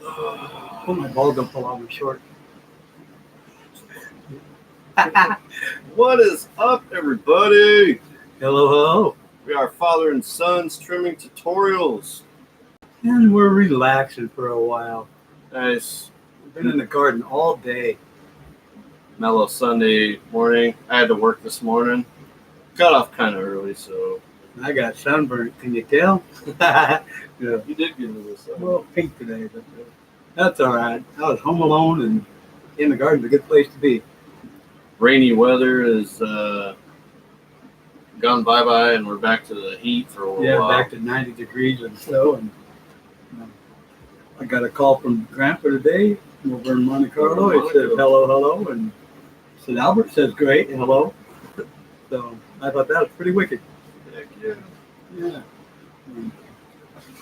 Put my ball gonna pull out my short. What is up, everybody? Hello, hello. We are father and sons trimming tutorials. And we're relaxing for a while. Nice, We've been in the garden all day. mellow Sunday morning. I had to work this morning. Got off kind of early, so I got sunburned. Can you tell? Yeah. you did get into this. Well, pink today, but that's all right. I was home alone and in the garden's a good place to be. Rainy weather is gone bye-bye, and we're back to the heat for a while. Back to 90 degrees and snow. And I got a call from Grandpa today over in Monte Carlo. It says hello, and said Albert says great, hello. So I thought that was pretty wicked. Heck yeah. Yeah.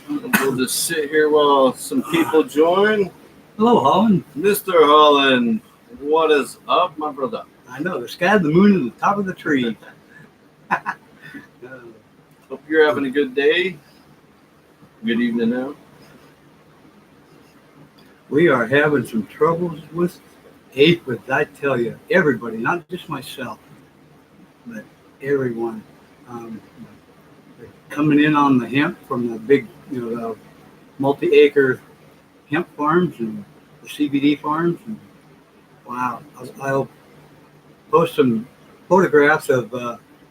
And we'll just sit here while some people join. Hello, Holland. Mr. Holland, what is up, my brother? I know, the sky, the moon, and the top of the tree. Hope you're having a good day. Good evening now. We are having some troubles with aphids, I tell you. Everybody, not just myself, but everyone. They're coming in on the hemp from the big, the multi-acre hemp farms and the CBD farms. And wow, I'll post some photographs of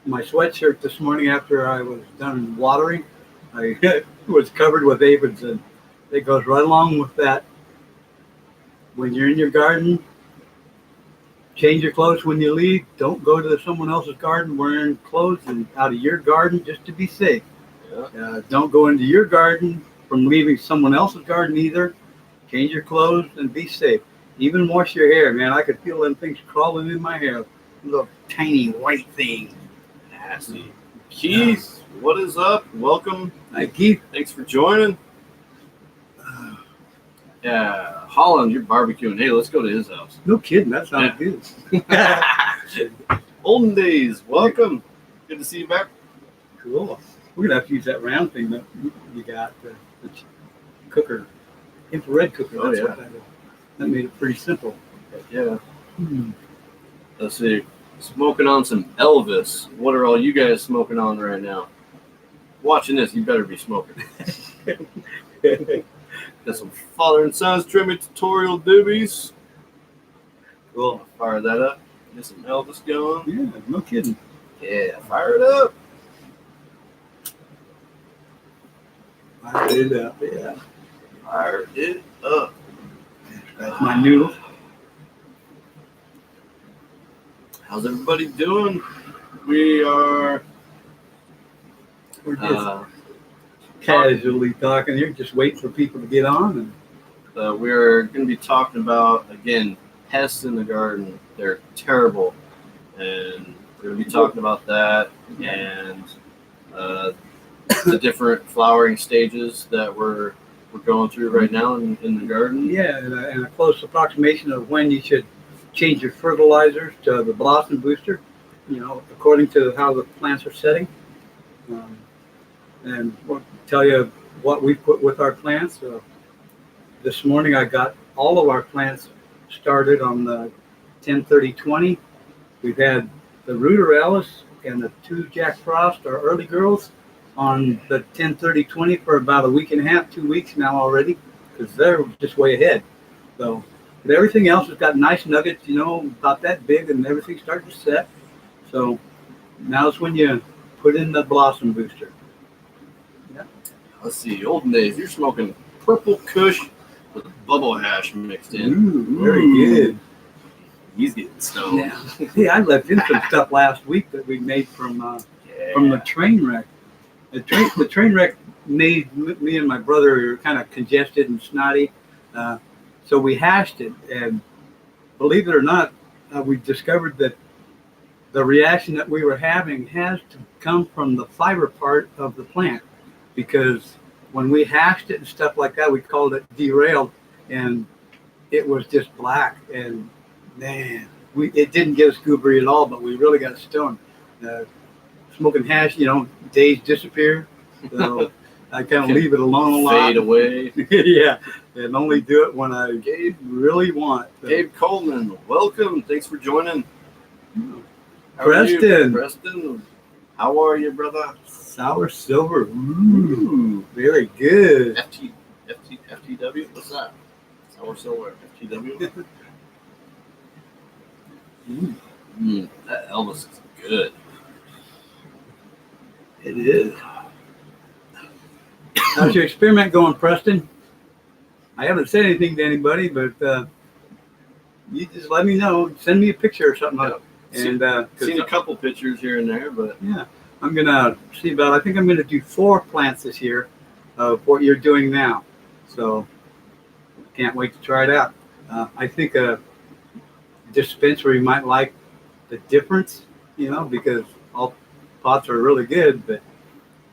my sweatshirt this morning after I was done watering. I was covered with aphids, and it goes right along with that. When you're in your garden, change your clothes when you leave. Don't go to someone else's garden wearing clothes and out of your garden just to be safe. Yeah. Don't go into your garden from leaving someone else's garden either. Change your clothes and be safe. Even wash your hair, man. I could feel them things crawling in my hair. Little tiny white thing. Nasty. Keith, what is up? Welcome. Hi, Keith. Thanks for joining. Yeah, Holland, you're barbecuing. Hey, let's go to his house. No kidding. That sounds good. Olden days. Welcome. Good to see you back. Cool. We're going to have to use that round thing that you got, the cooker, infrared cooker. Oh, That's yeah. what that is. That made it pretty simple. Yeah. Let's see. Smoking on some Elvis. What are all you guys smoking on right now? Watching this, you better be smoking. Got some father and sons trimming tutorial doobies. Cool. Fire that up. Get some Elvis going. Yeah, no kidding. Yeah, fire it up. Fire it up, yeah. Fire it up. That's my noodles. How's everybody doing? We're just casually talking here, just waiting for people to get on. And we're going to be talking about, again, pests in the garden. They're terrible. And we're going to be talking about that and the different flowering stages that we're going through right now in the garden. Yeah, and a close approximation of when you should change your fertilizers to the blossom booster, according to how the plants are setting. And we'll tell you what we put with our plants. This morning I got all of our plants started on the 10-30-20. We've had the Ruderellus and the two Jack Frost, our early girls, on the 10-30-20 for about a week and a half, 2 weeks now already, because they're just way ahead. So, but everything else has got nice nuggets, about that big, and everything's starting to set. So now's when you put in the blossom booster. Let's see, olden days, you're smoking purple kush with bubble hash mixed in. Ooh, very good. He's getting stoned. Yeah. Hey, I left in some stuff last week that we made from the train wreck. The train wreck made me and my brother kind of congested and snotty. So we hashed it, and believe it or not, we discovered that the reaction that we were having has to come from the fiber part of the plant, because when we hashed it and stuff like that, we called it derailed, and it was just black. And man, it didn't get us goobery at all, but we really got stoned. Smoking hash, days disappear. So I kind of leave it alone a lot. Fade away. Yeah. and only do it when I really want. So. Gabe Coleman, welcome. Thanks for joining. How are you, Preston. Preston, how are you, brother? Sour silver. Ooh, very good. FTW? What's that? Sour silver. FTW? That Elvis is good. It is. How's your experiment going, Preston? I haven't said anything to anybody, but you just let me know. Send me a picture or something. Yeah. And Seen a couple pictures here and there, but yeah, I'm gonna see about. I think I'm gonna do 4 plants this year of what you're doing now. So can't wait to try it out. I think a dispensary might like the difference, because all pots are really good, but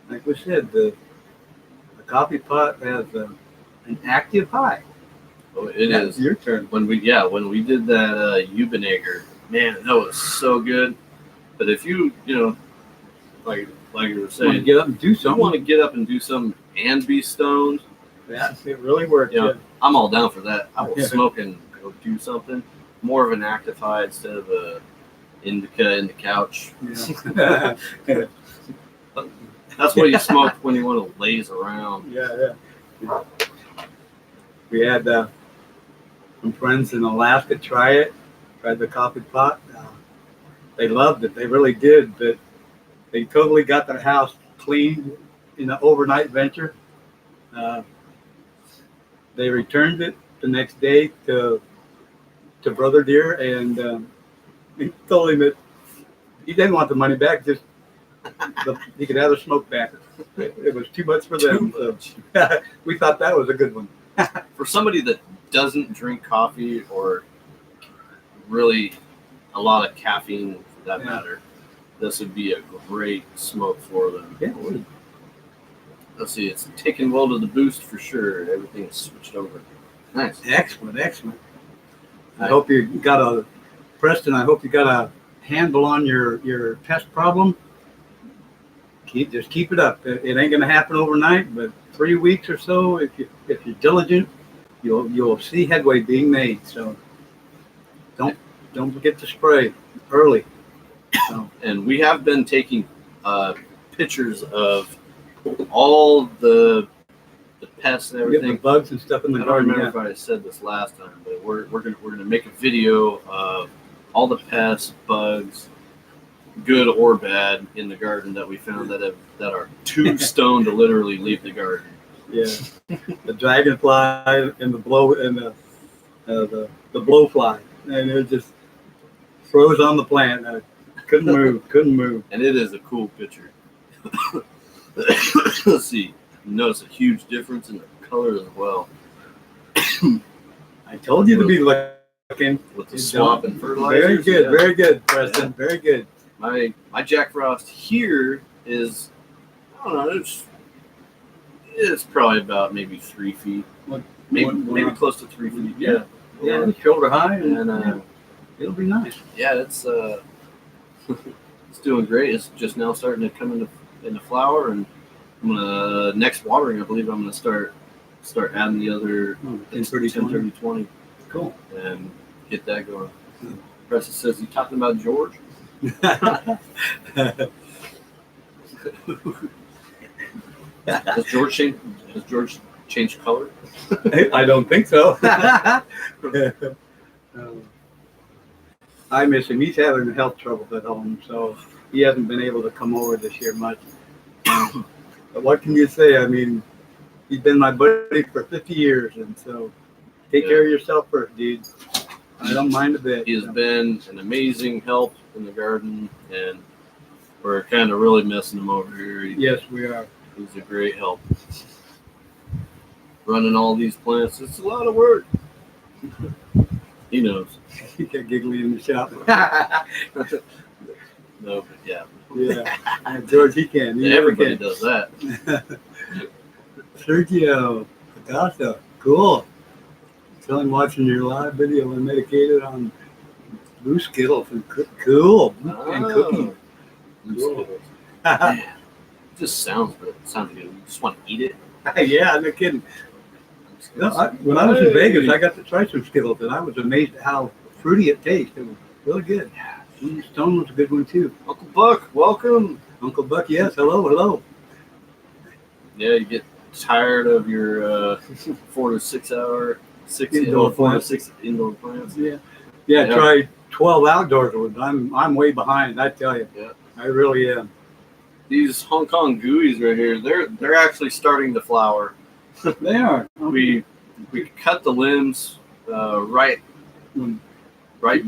like we said, the coffee pot has an active high. oh, it That's is. your turn. When we did that Eubenager, man, that was so good. But if you like you were Want to saying, get up and do you something? want to get up and do something and be stoned, Yeah, it really works. Yeah. I'm all down for that. I will Yeah. smoke and go do something. More of an active high instead of a indica in the couch. Yeah. That's what you smoke when you want to laze around. Yeah. We had some friends in Alaska tried the coffee pot. They loved it. They really did, but they totally got their house cleaned in an overnight venture. They returned it the next day to Brother Deer, and he told him that he didn't want the money back, just he could have the smoke back. It was too much for them. Too So we thought that was a good one. For somebody that doesn't drink coffee or really a lot of caffeine for that matter, this would be a great smoke for them. Yeah. Let's see, it's taken well to the boost for sure. Everything's switched over. Nice. Excellent. I hope you got Preston, I hope you got a handle on your pest problem. Just keep it up. It ain't gonna happen overnight, but 3 weeks or so, if you're diligent, you'll see headway being made. So don't forget to spray early. So, And we have been taking pictures of all the pests and get everything. the bugs and stuff in the I don't garden. remember if I said this last time, but we're gonna make a video of all the pests, bugs, good or bad, in the garden that we found that are too stoned to literally leave the garden. Yeah, the dragonfly and the the blowfly, and it just froze on the plant. I couldn't move. And it is a cool picture. Let's see. You notice a huge difference in the color as well. I told you to be looking. With the swamp and fertilizer. Very good, Preston. Yeah. Very good. My Jack Frost here is, I don't know, it's probably about maybe 3 feet. Maybe close to 3 feet. Yeah. Yeah, shoulder high, And it'll be nice. yeah, it's it's doing great. It's just now starting to come into flower, and I'm gonna next watering. I believe I'm gonna start adding the other 10-30-20. Cool. And get that going. Preston says, "You talking about George?" Does George change color? I don't think so. I miss him. He's having health troubles at home, so he hasn't been able to come over this year much. But what can you say? I mean, he's been my buddy for 50 years, and so take care of yourself first, dude. I don't mind a bit. He has been an amazing help in the garden, and we're kind of really missing him over here. Yes, we are. He's a great help. Running all these plants, it's a lot of work. He knows. He got giggly in the shop. No, but yeah. Yeah. George, he can. He Everybody can. does that. Sergio Agasta, cool. Tell him watching your live video and medicated on blue Skittles and cool and cooking. Cool. Man, it just sounds good. It sounds good. You just want to eat it. Yeah, no kidding. No, when I was in Vegas, I got to try some Skittles, and I was amazed at how fruity it tastes. It was really good. Stone was a good one too. Uncle Buck, welcome. Uncle Buck, yes, hello. Yeah, you get tired of your 4 to 6 hour, Indoor 4 to plants. 6 indoor plants. Yeah. Try 12 outdoors ones. I'm way behind, I tell you. Yeah. I really am. These Hong Kong gooeys right here, they're actually starting to flower. They are. We cut the limbs right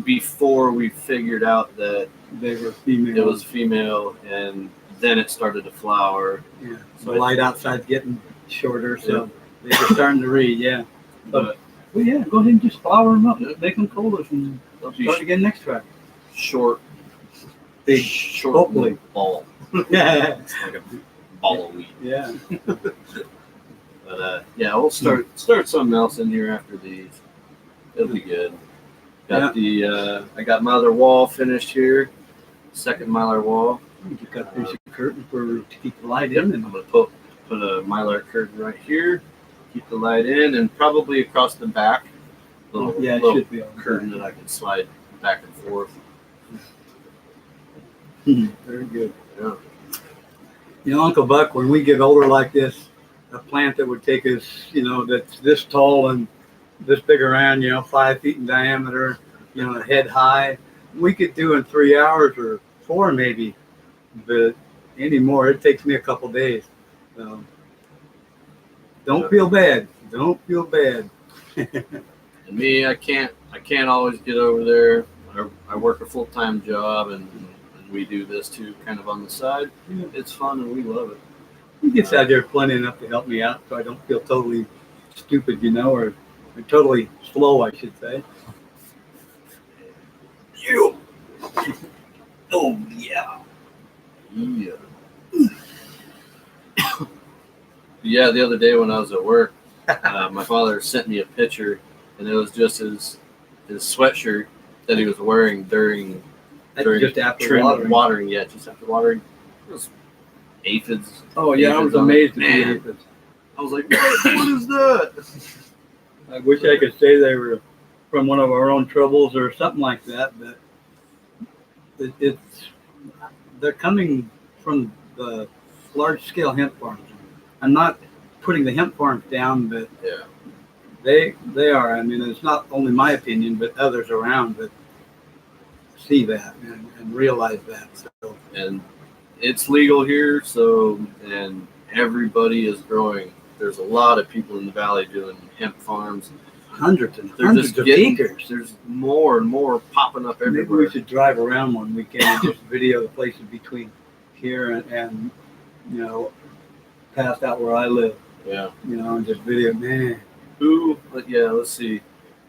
before we figured out that They were female. it was female, and then it started to flower. Yeah. So the light outside's getting shorter, so they were starting to read. Yeah. But Well, yeah. Go ahead and just flower them up. Yeah. Make them colas, and they'll be start again next track. short, Big, short hopefully. ball. Yeah. It's like a ball of weed. Yeah. But we'll start something else in here after these. It'll be good. Got I got my other wall finished here. Second mylar wall. You just got to finish the curtain to keep the light in, and I'm gonna put a mylar curtain right here, keep the light in, and probably across the back. it Little should be all curtain that I can slide back and forth. Very good. Yeah. You know, Uncle Buck, when we get older like this, a plant that would take us, that's this tall and this big around, 5 feet in diameter, a head high, we could do in 3 hours or 4 maybe, but anymore, it takes me a couple days. So don't feel bad. Don't feel bad. And me, I can't always get over there. I work a full-time job, and we do this too, kind of on the side. Yeah. It's fun, and we love it. He gets out there plenty enough to help me out, so I don't feel totally stupid, or totally slow, I should say. You. Oh yeah. Yeah. Yeah, the other day when I was at work, my father sent me a picture, and it was just his sweatshirt that he was wearing during Just after watering. Yeah, just after watering. It was aphids. Oh yeah, I was Aphids on it. amazed at the Man. aphids. I was like, what is that? I wish I could say they were from one of our own troubles or something like that, but they're coming from the large-scale hemp farms. I'm not putting the hemp farms down, but Yeah. they are. I mean, it's not only my opinion, but others around that see that and realize that. So And it's legal here, and everybody is growing. There's a lot of people in the valley doing hemp farms. hundreds and They're hundreds just of getting, acres. there's more and more popping up Maybe everywhere. we should drive around one weekend and just video the places between here and past out where I live. Yeah. And just video, man. Let's see.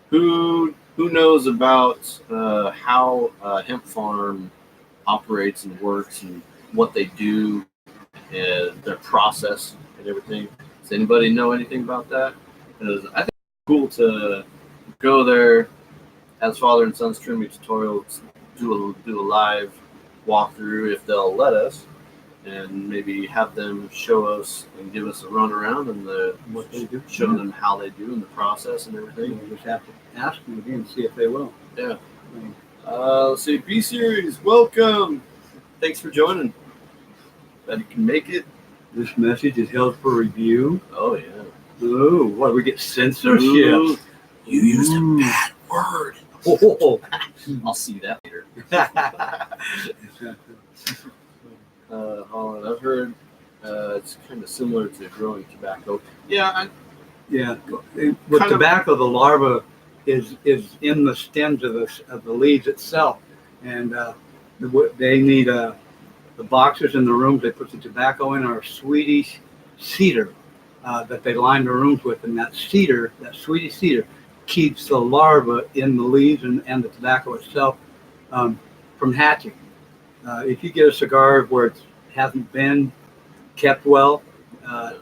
Who knows about how a hemp farm operates and works and what they do and their process and everything? Does anybody know anything about that? Because I think it's cool to go there as father and son's trimming tutorials, do a live walkthrough if they'll let us, and maybe have them show us and give us a run around and What they do. show them how they do in the process and everything. We'll just have to ask them again and see if they will. Yeah. Let's see. B Series, welcome. Thanks for joining. Glad you can make it. This message is held for review. Oh yeah. Oh, what, we get censorship? Ooh, you used a bad word. Oh. I'll see that later. Holland, I've heard it's kind of similar to growing tobacco. Yeah. Yeah. With tobacco, the larva is in the stems of the leaves itself, and they need the boxes in the rooms they put the tobacco in are Swedish cedar that they line the rooms with, and that Swedish cedar, keeps the larva in the leaves and the tobacco itself from hatching. If you get a cigar where it hasn't been kept well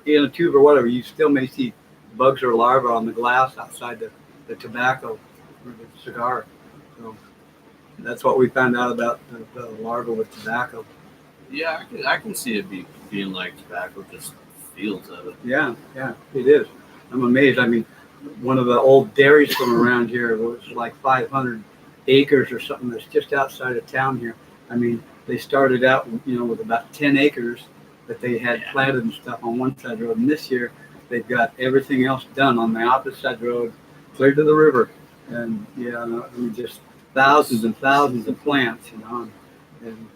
in a tube or whatever, you still may see bugs or larvae on the glass outside the tobacco or the cigar. So that's what we found out about the larva with tobacco. Yeah, I can see it being like tobacco, just fields of it. Yeah, it is. I'm amazed. I mean, one of the old dairies from around here. It was like 500 acres or something that's just outside of town here. I mean, they started out, with about 10 acres that they had planted and stuff on one side of the road. And this year, they've got everything else done on the opposite side of the road, clear to the river. And just thousands and thousands of plants, and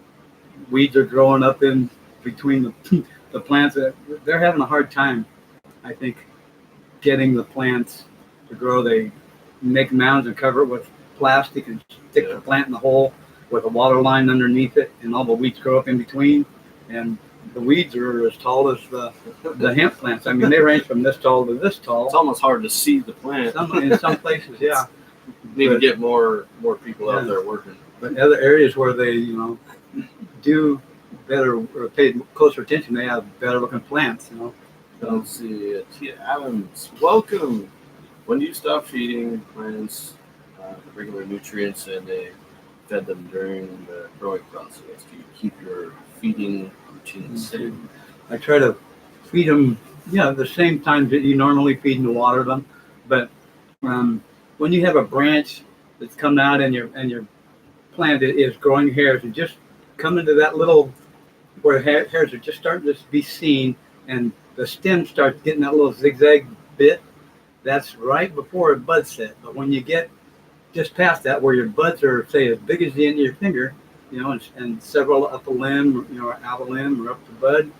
weeds are growing up in between the plants. They're having a hard time, I think, getting the plants to grow. They make mounds and cover it with plastic and stick the plant in the hole with a water line underneath it, and all the weeds grow up in between. And the weeds are as tall as the hemp plants. I mean, they range from this tall to this tall. It's almost hard to see the plant. In some places, yeah. Need to get more people out there working. But other areas where they, do better or pay closer attention, they have better looking plants, So, let's see. Tia Adams, welcome. When do you stop feeding plants regular nutrients and they fed them during the growing process? Do you keep your feeding routine the same? I try to feed them, the same time that you normally feed and water them. But when you have a branch that's come out and your plant is growing hairs, and just come into that little where hairs are just starting to be seen, and the stem starts getting that little zigzag bit, that's right before a bud set. But when you get just past that, where your buds are, say, as big as the end of your finger, and several up a limb, or out a limb, or up the bud,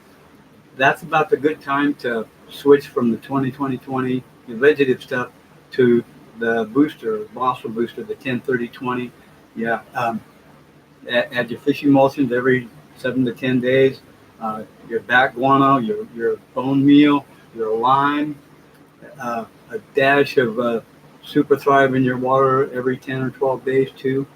that's about the good time to switch from the 20-20-20, the vegetative stuff, to the booster, Boswell booster, the 10-30-20. Yeah. Add your fish emulsions every 7 to 10 days. Your back guano, your bone meal, your lime, a dash of Super Thrive in your water every 10 or 12 days too.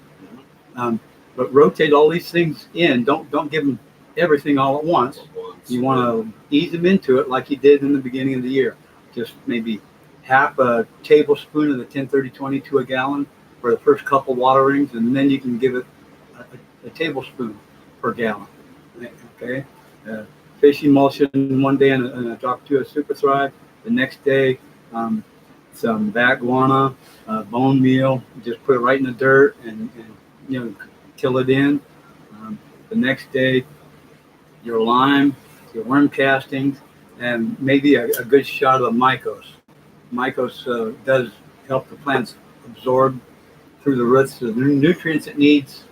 But rotate all these things in. Don't give them everything all at once. You want to ease them into it like you did in the beginning of the year. Just maybe half a tablespoon of the 10-30-20 to a gallon for the first couple waterings, and then you can give it a tablespoon per gallon. Okay. Fish emulsion one day and a drop to a Super Thrive. The next day, some back guano, bone meal. Just put it right in the dirt and till it in. The next day, your lime, your worm castings, and maybe a good shot of Mycos. Mycos does help the plants absorb through the roots the nutrients it needs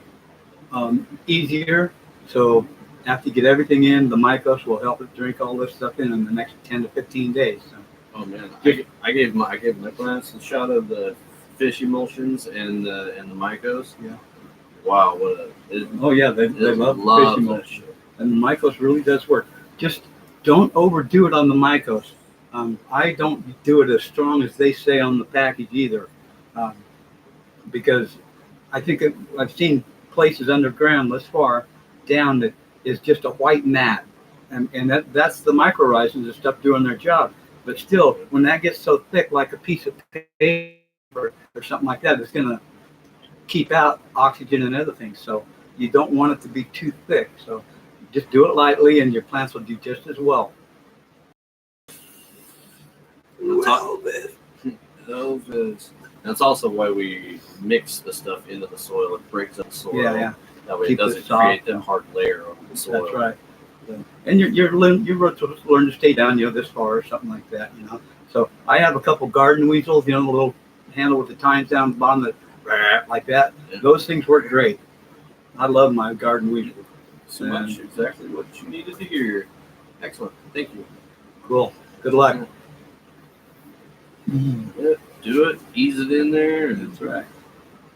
easier. So after you get everything in, the Mycos will help it drink all this stuff in the next 10 to 15 days. So. Oh man, I gave my plants a shot of the fish emulsions and the Mycos. Yeah. Wow, they love fish emulsion, and the Mycos really does work. Just don't overdo it on the Mycos. I don't do it as strong as they say on the package either, because I think I've seen places underground this far down that is just a white mat, and that's the mycorrhizas and stuff doing their job. But still, when that gets so thick, like a piece of paper or something like that, it's going to keep out oxygen and other things. So you don't want it to be too thick. So just do it lightly, and your plants will do just as well. Elvis. That's also why we mix the stuff into the soil. It breaks up the soil. Yeah. That way it doesn't create that hard layer of the soil. That's right. And you're learn to stay down, this far or something like that, So I have a couple garden weasels, the little handle with the tines down the bottom that like that. Yeah. Those things work great. I love my garden weasel. So much exactly what you needed to hear. Excellent. Thank you. Cool. Good luck. Yeah, do it. Ease it in there. That's right.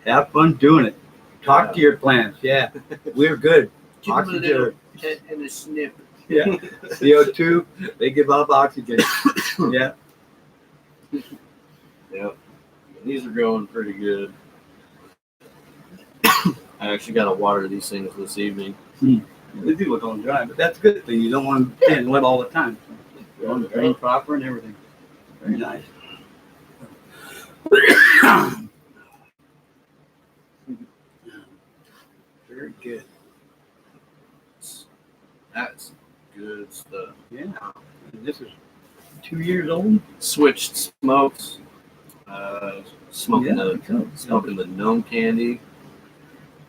Have fun doing it. Talk to your plants. Yeah, we're good. Oxygen. And a snip. Yeah. CO2, they give off oxygen. Yeah. Yep. These are growing pretty good. I actually got to water these things this evening. They do look all dry, but that's a good thing. You don't want them to wet all the time. You want to drain proper and everything. Very nice. Very good. That's good stuff. Yeah. And this is 2 years old. Switched smokes. Smoking Yeah, the gnome candy.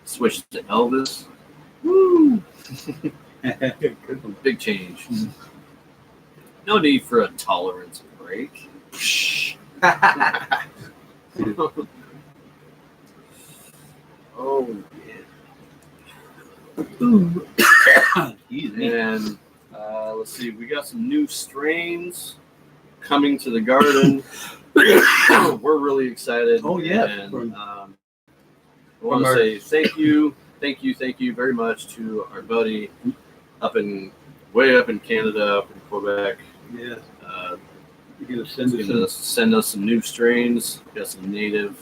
Switched to Elvis. Woo! Good one. Big change. No need for a tolerance break. Oh yeah. Ooh. And let's see, we got some new strains coming to the garden. We're really excited. Oh yeah. And I want to say thank you very much to our buddy way up in Canada, up in Quebec. Yeah. You're gonna send us some new strains. We got some native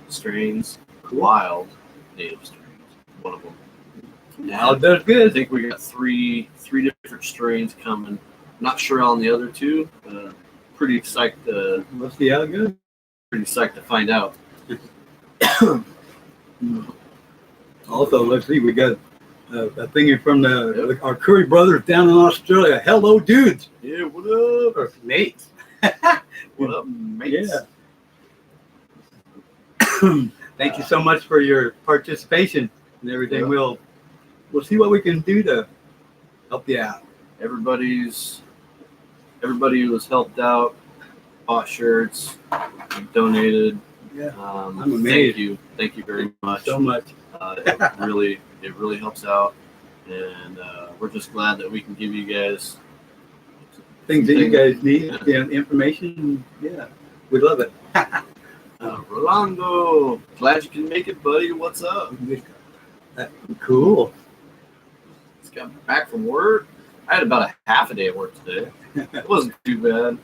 strains, wild native strains. One of them. Wow, that's I good. think we got three different strains coming. Not sure on the other two. Pretty psyched. Let's see how it goes. Pretty psyched to find out. Also, let's see. We got a thingy from our Curry brothers down in Australia. Hello, dudes. Yeah, what up? Or mates. What up, mates? Yeah. Thank you so much for your participation and everything. Yeah. We'll see what we can do to help you out. Everybody who was helped out, bought shirts, donated. Yeah. I'm amazed. Thank you very much. So much. It really helps out, and we're just glad that we can give you guys Things that you guys need, information. Yeah, we love it. Rolando, glad you can make it, buddy. What's up? Cool. Just got back from work. I had about a half a day at work today. It wasn't too bad.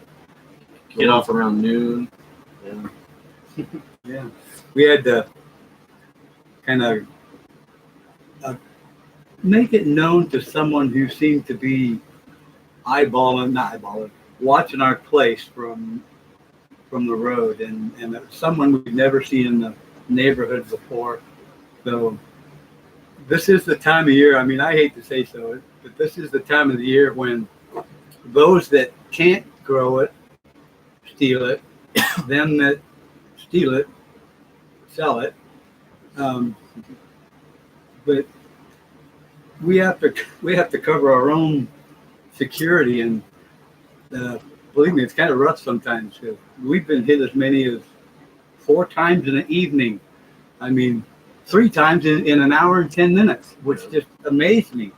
Get off around noon. Yeah. Yeah, we had to kind of make it known to someone who seemed to be watching our place from the road, and someone we've never seen in the neighborhood before. So this is the time of year. I mean, I hate to say so, but this is the time of the year when those that can't grow it steal it, them that steal it sell it. But we have to cover our own security, and believe me, it's kind of rough sometimes. We've been hit as many as 4 times in an evening. I mean, 3 times in an hour and 10 minutes, which just amazed me.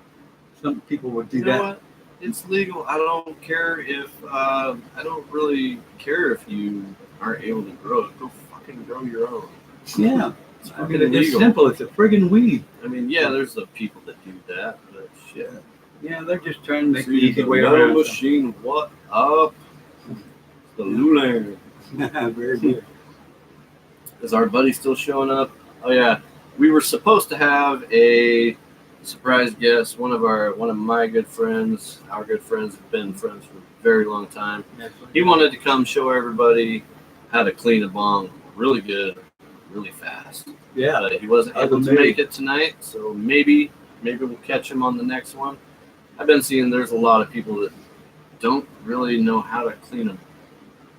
Some people would do You know that. what? It's legal. I don't care if I don't really care if you aren't able to grow it. Go fucking grow your own. Yeah, It's I fucking mean, it's legal. simple. It's a friggin' weed. I mean, yeah, there's the people that do that, but shit. Yeah, they're just trying to make the See, easy the way metal around. machine, what up? The Lulang. Very good. Is our buddy still showing up? Oh yeah, we were supposed to have a surprise guest. One of my good friends. Our good friends have been friends for a very long time. He wanted to come show everybody how to clean a bong really good, really fast. Yeah, But he wasn't able to make it tonight, so maybe we'll catch him on the next one. I've been seeing there's a lot of people that don't really know how to clean a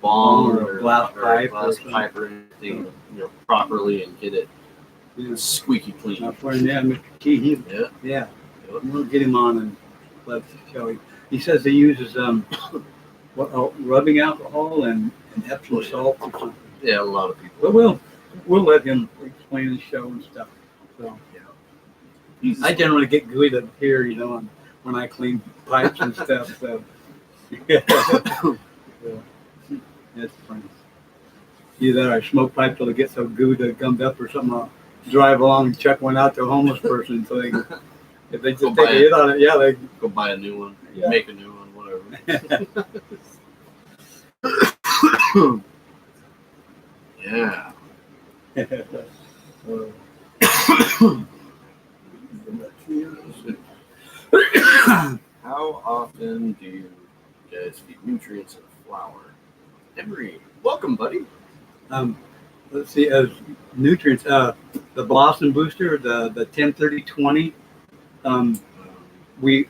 bong or a glass pipe or anything, properly and get it squeaky clean. My friend, Mr. Key, Yeah. we'll get him on and let's show him. He says he uses rubbing alcohol and Epsom salt or something. Yeah, a lot of people. But we'll let him explain his show and stuff. So I generally get gooey up here, when I clean pipes and stuff. So that's funny. Either I smoke pipe till they get so gooey that it gums up, or something. I'll drive along and check one out to a homeless person, so if they just take a hit on it, they go buy a new one, make a new one, whatever. Yeah. How often do you guys feed nutrients in a flower? Emery, welcome, buddy. Let's see, as nutrients, the blossom booster, the 10-30-20. We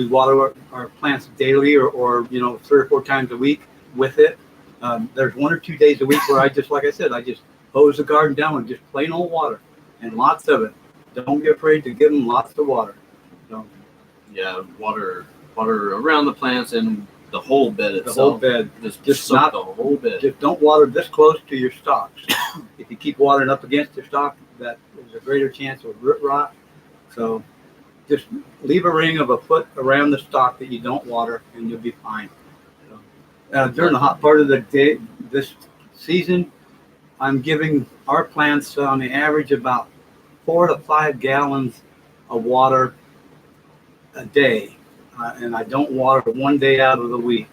water our plants daily, or 3 or 4 times a week with it. There's 1 or 2 days a week where I just, like I said, I just hose the garden down with just plain old water and lots of it. Don't be afraid to give them lots of water. So, Yeah, water around the plants and the whole bed the itself. whole bed. Just soak not the whole bed. Just don't water this close to your stalks. If you keep watering up against your stalk, that there's a greater chance of root rot. So just leave a ring of a foot around the stalk that you don't water, and you'll be fine. So, during the hot part of the day, this season, I'm giving our plants on the average about 4 to 5 gallons of water a day, and I don't water 1 day out of the week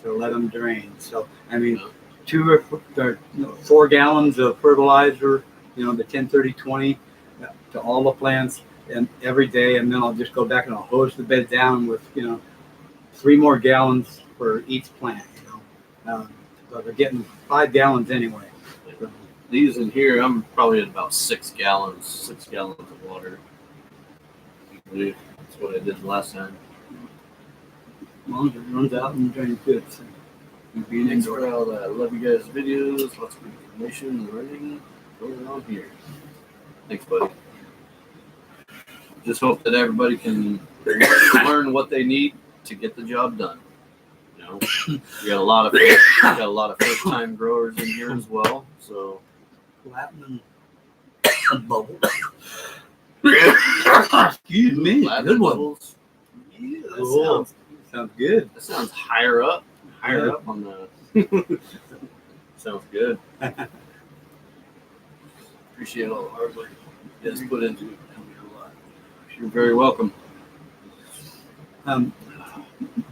to let them drain. So I mean, 4 gallons of fertilizer, the 10-30-20 to all the plants and every day, and then I'll just go back and I'll hose the bed down with 3 more gallons for each plant. So they're getting 5 gallons anyway. So, These in here, I'm probably at about 6 gallons of water. That's what I did last time. as long as it runs out and drains good. So, Thanks for all that. I love you guys' videos. Lots of good information and learning going on here. Thanks, buddy. Just hope that everybody can learn what they need to get the job done. We got a lot of first time growers in here as well. So platinum bubble. Excuse me. Good one. bubbles. Yeah, that Cool. Sounds good. sounds higher up on the. Sounds good. Appreciate all the hard work you guys put into it. You're very welcome.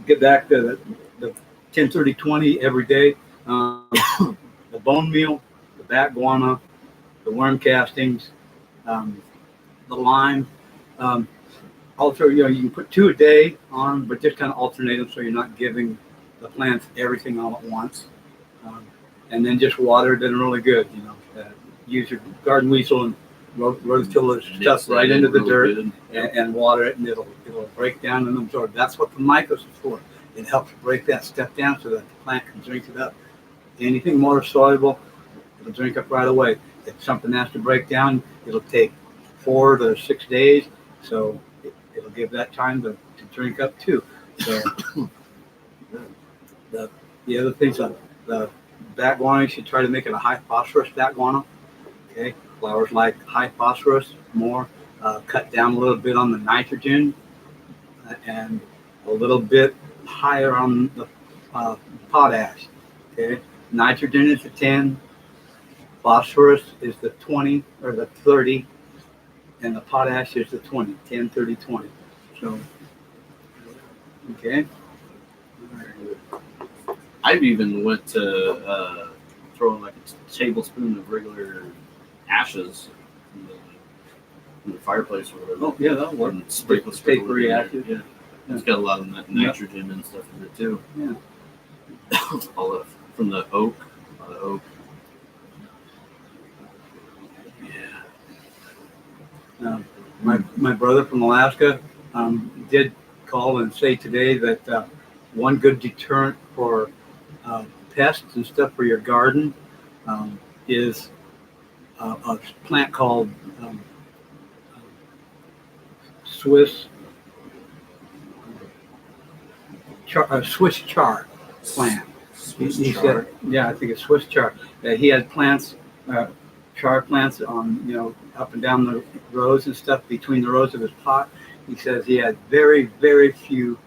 Get back to the 10-30-20 every day. The bone meal, the bat guana, the worm castings, the lime. Also, you can put 2 a day on, but just kind of alternate them so you're not giving the plants everything all at once. And then just water them really good. Use your garden weasel and rototiller stuff right into the dirt and water it, and it'll break down and absorb. That's what the micos is for. It helps break that stuff down so that the plant can drink it up. Anything water soluble, it'll drink up right away. If something has to break down, it'll take 4 to 6 days. So it'll give that time to drink up too. So the other things, the bat guano, you should try to make it a high phosphorus bat guano. Okay, flowers like high phosphorus more. Cut down a little bit on the nitrogen and a little bit higher on the potash. Okay, nitrogen is the 10, phosphorus is the 20 or the 30, and the potash is the 20, 10, 30, 20. So, okay. I've even went to throwing like a tablespoon of regular ashes from the fireplace or whatever. Oh, yeah, that'll work. And sprinkle Papery it in ashes. there. Yeah. It's got a lot of nitrogen and stuff in it too. Yeah. All from the oak. A lot of oak. Yeah. My brother from Alaska did call and say today that one good deterrent for pests and stuff for your garden is a plant called Swiss char plant. He said, yeah, I think it's Swiss char. He had plants, char plants on, up and down the rows and stuff between the rows of his pot. He says he had very, very few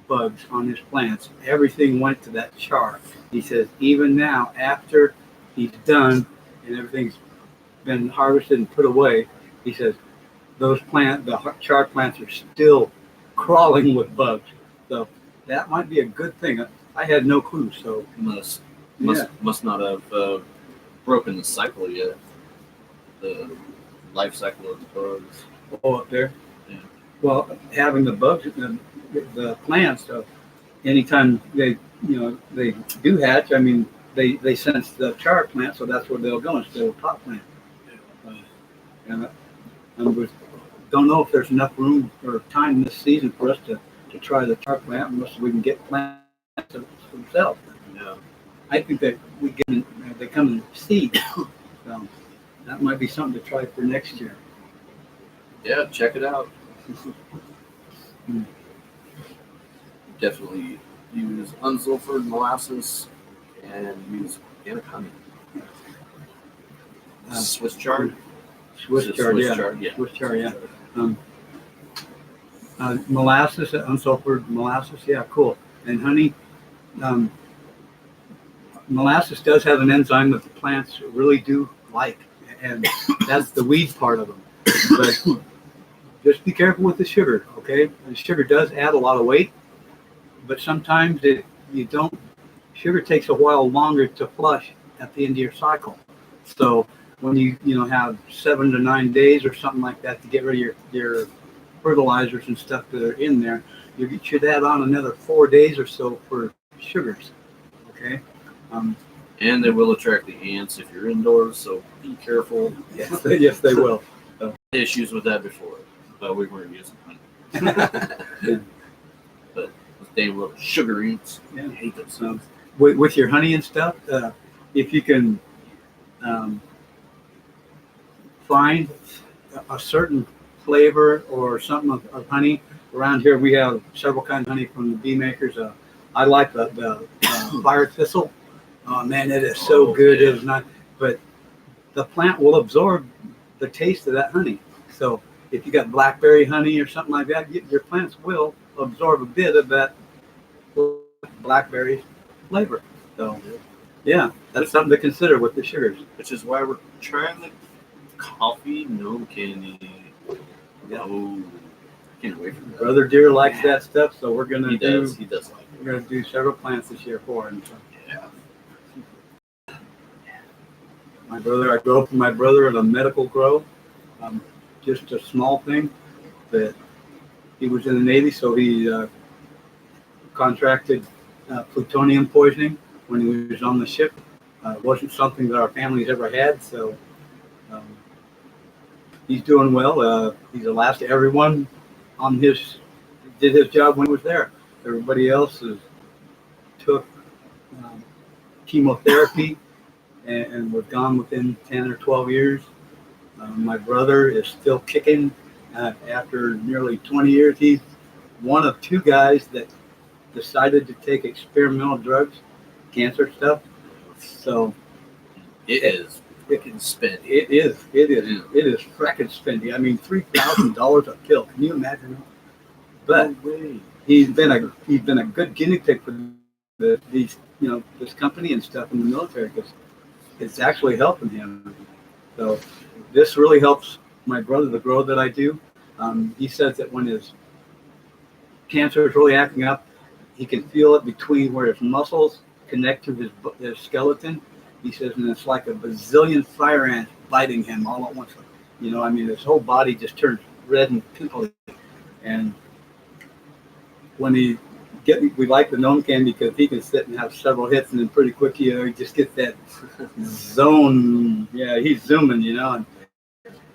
bugs on his plants. Everything went to that char. He says even now, after he's done and everything's been harvested and put away, he says the char plants are still crawling with bugs. So that might be a good thing. I had no clue. So must not have broken the cycle yet. The life cycle of the bugs. Oh, up there. Yeah. Well, having the bugs, the plants, anytime they do hatch, I mean, they sense the char plant, so that's where they'll go instead of pot plant. And I don't know if there's enough room or time this season for us to try the char plant unless we can get plants themselves. Yeah. I think that we get they come in seed. So that might be something to try for next year. Yeah, check it out. Hmm. Definitely use unsulfured molasses and use organic honey. Uh, Swiss chard. Swiss Is it chard, Swiss yeah. chard? Yeah. Swiss chard, yeah. Um, molasses, unsulfured molasses, yeah, cool. And honey, um, molasses does have an enzyme that the plants really do like, and that's the weed part of them. But just be careful with the sugar, okay? The sugar does add a lot of weight, but sometimes you don't. Sugar takes a while longer to flush at the end of your cycle. So when you have 7 to 9 days or something like that to get rid of your fertilizers and stuff that are in there, you should add on another 4 days or so for sugars. Okay. Um, And they will attract the ants if you're indoors, so be careful. yes, yes, they will. Issues with that before, but we weren't using honey. But those damn little sugar ants, Yeah. I hate those. With your honey and stuff, if you can find a certain flavor or something of honey. Around here, we have several kinds of honey from the bee makers. I like the fire thistle. Oh man, it is so good. Yeah. It is not, but the plant will absorb the taste of that honey. So if you got blackberry honey or something like that, your plants will absorb a bit of that blackberry flavor. So yeah, that's something to consider with the sugars. Which is why we're trying the coffee no candy. Yeah. Oh, I can't wait for that. Brother Deer likes that stuff, so we're gonna He do does. He does like it. we're gonna do several plants this year for him. So Yeah. I grew up with my brother in a medical grow, just a small thing. That he was in the Navy, so he contracted plutonium poisoning when he was on the ship. It wasn't something that our families ever had, so um, he's doing well. He's the last everyone on did his job when he was there. Everybody else took um, chemotherapy and was gone within 10 or 12 years. My brother is still kicking after nearly 20 years. He's one of two guys that decided to take experimental drugs, cancer stuff. So It is freaking spendy. it is frickin' spendy. I mean, $3,000 a pill. Can you imagine that? But No way. he's been a good guinea pig for this company and stuff in the military because it's actually helping him. So this really helps my brother, the grow that I do. He says that when his cancer is really acting up, he can feel it between where his muscles connect to his skeleton. He says, and it's like a bazillion fire ants biting him all at once. I mean, his whole body just turns red and pimply. And when we like the gnome candy because he can sit and have several hits, and then pretty quick, he just gets that zone. Yeah, he's zooming,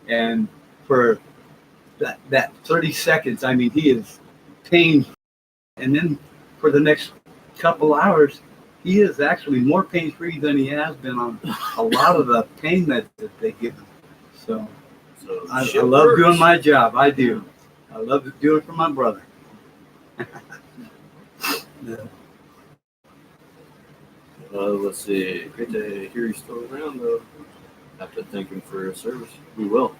and for that 30 seconds, I mean, he is pain, and then for the next couple hours, he is actually more pain free than he has been on a lot of the pain that they give him. So I love doing my job. I do. I love to do it for my brother. Yeah. Let's see. Great to hear he's still around, though. Have to thank him for his service. We will.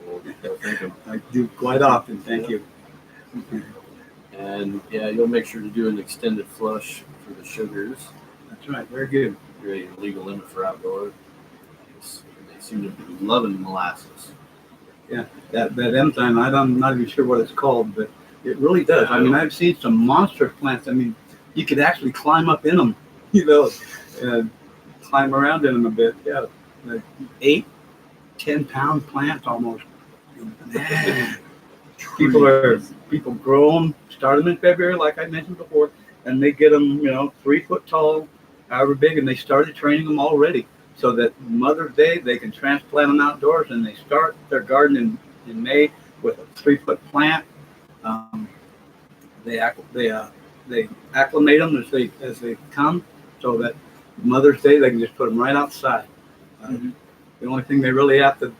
We'll thank him. I do quite often. Thank you. And yeah, you'll make sure to do an extended flush for the sugars. That's right. Very good. Your legal limit for outdoor. They seem to be loving molasses. Yeah, that enzyme, I'm not even sure what it's called, but it really does. I mean, I've seen some monster plants. I mean, you could actually climb up in them, and climb around in them a bit. Yeah, like 8-10 pound plants almost. People grow them, start them in February, like I mentioned before, and they get them, 3 foot tall, however big, and they started training them already. So that Mother's Day, they can transplant them outdoors, and they start their garden in May with a 3 foot plant. They acclimate them as they come, so that Mother's Day, they can just put them right outside. Mhm. The only thing they really have to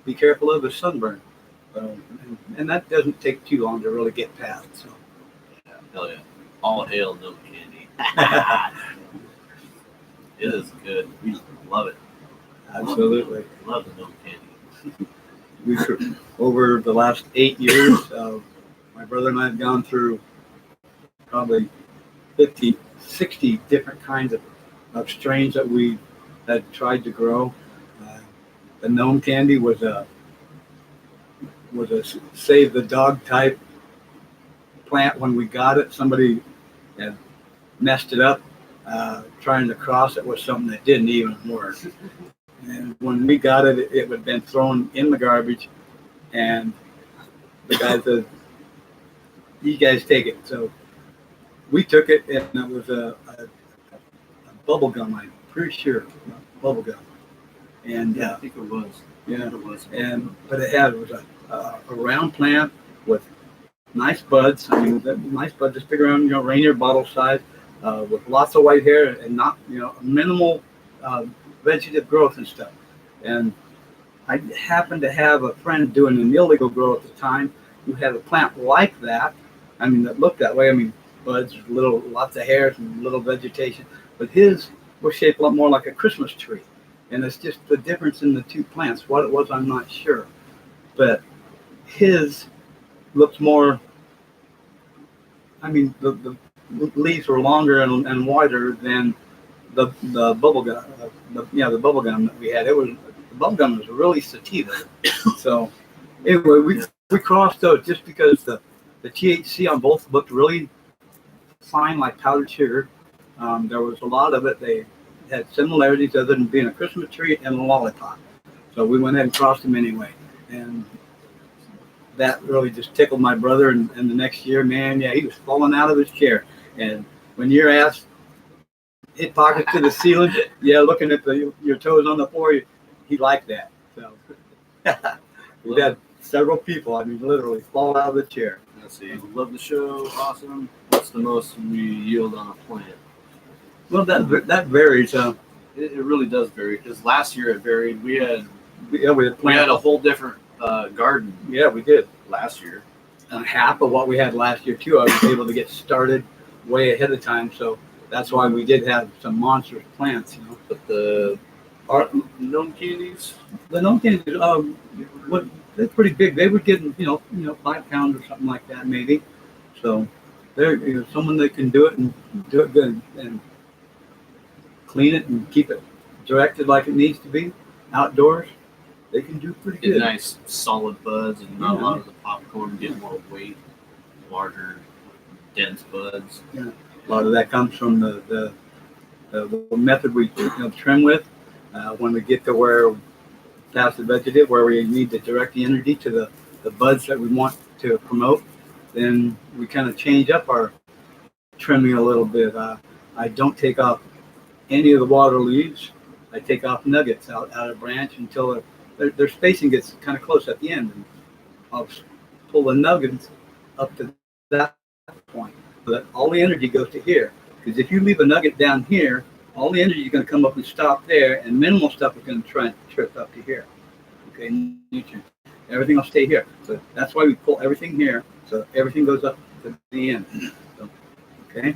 be careful of is sunburn. And that doesn't take too long to really get past. So. Yeah, hell yeah. All hail gnome candy. It is good. We love it. Absolutely. Love the gnome candy. Over the last 8 years, my brother and I have gone through probably 50, 60 different kinds of strains that we had tried to grow. Uh, the gnome candy was a save the dog type plant when we got it. Somebody had messed it up trying to cross it with something that didn't even work. And when we got it, it had been thrown in the garbage, and the guy said, "You guys take it." So we took it, and it was a bubble gum. I'm pretty sure bubble gum. And Yeah, I think it was. yeah, It was. but it was a round plant with nice buds. I mean, nice buds, just big around, Rainier bottle size, with lots of white hair and not, minimal vegetative growth and stuff. And I happened to have a friend doing an illegal grow at the time who had a plant like that. I mean, that looked that way. I mean, buds, lots of hairs and little vegetation. But his was shaped a lot more like a Christmas tree. And it's just the difference in the two plants. What it was, I'm not sure. But his looked more, I mean, the leaves were longer and wider than the bubble gum. The bubble gum that we had. The bubble gum was really sativa. So anyway, we crossed those just because the THC on both looked really fine, like powdered sugar. There was a lot of it. They had similarities other than being a Christmas tree and a lollipop. So we went ahead and crossed them anyway. And that really just tickled my brother. And the next year, man, yeah, he was falling out of his chair. And when your ass hit pockets to the ceiling, yeah, looking at your toes on the floor, he liked that. So we've had several people, I mean, literally fall out of the chair. Let's see. Love the show. Awesome. What's the most we yield on a plant? Well, that varies. It really does vary, because last year it varied. We had we had a whole different garden. Yeah, we did. Last year. Half of what we had last year too. I was able to get started way ahead of time, so that's why we did have some monstrous plants. But the gnome candies. The gnome candies, they're pretty big. They would get 5 pounds or something like that maybe. So they're someone that can do it and do it good and clean it and keep it directed like it needs to be outdoors. They can do pretty Get good. nice solid buds and not a lot of the popcorn. Get more weight, larger, dense buds. Yeah. A lot of that comes from the method we trim with. When we get to where past the vegetative, where we need to direct the energy to the buds that we want to promote, then we kind of change up our trimming a little bit. I don't take off any of the water leaves. I take off nuggets out of branch until their spacing gets kind of close at the end. And I'll pull the nuggets up to that point so that all the energy goes to here. Because if you leave a nugget down here, all the energy is going to come up and stop there, and minimal stuff is going to try and trip up to here. Okay, nutrients. Everything will stay here. So that's why we pull everything here, so everything goes up to the end. So, okay.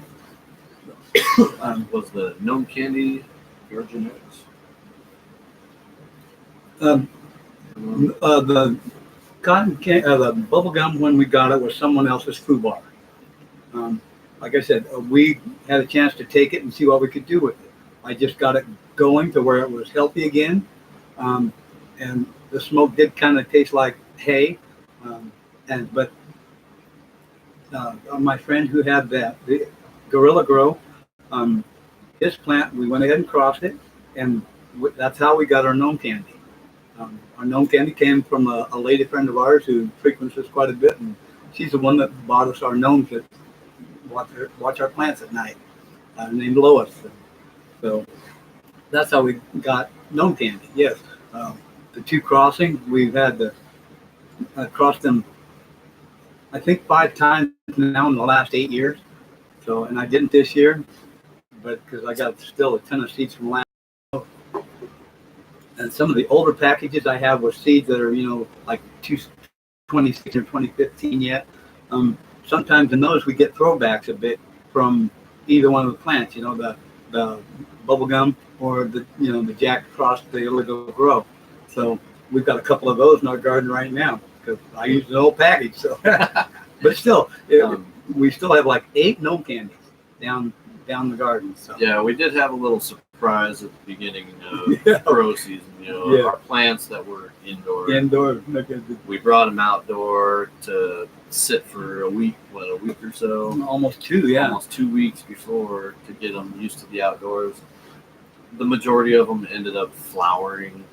Was the gnome candy your genetics? The the bubble gum when we got it was someone else's foobar. Like I said, we had a chance to take it and see what we could do with it. I just got it going to where it was healthy again, and the smoke did kind of taste like hay. But my friend who had the Gorilla Grow, his plant, we went ahead and crossed it, and that's how we got our gnome candy. Our gnome candy came from a lady friend of ours who frequents us quite a bit, and she's the one that bought us our gnomes that watch our plants at night, named Lois. So that's how we got gnome candy. Yes, the two crossings, we've had to cross them, I think 5 times now in the last 8 years. So, and I didn't this year, but because I got still a ton of seeds from last. And some of the older packages I have with seeds that are, like 2016 or 2015 yet. Sometimes in those we get throwbacks a bit from either one of the plants, the bubble gum or the Jack Frost, the Illegal Grow. So we've got a couple of those in our garden right now because I use an old package. So, but still, we still have like 8 gnome candies down the garden. So yeah, we did have a little surprise at the beginning of grow season. Our plants that were indoor. We brought them outdoor to sit for a week or so. Almost 2, yeah. Almost 2 weeks before to get them used to the outdoors. The majority of them ended up flowering,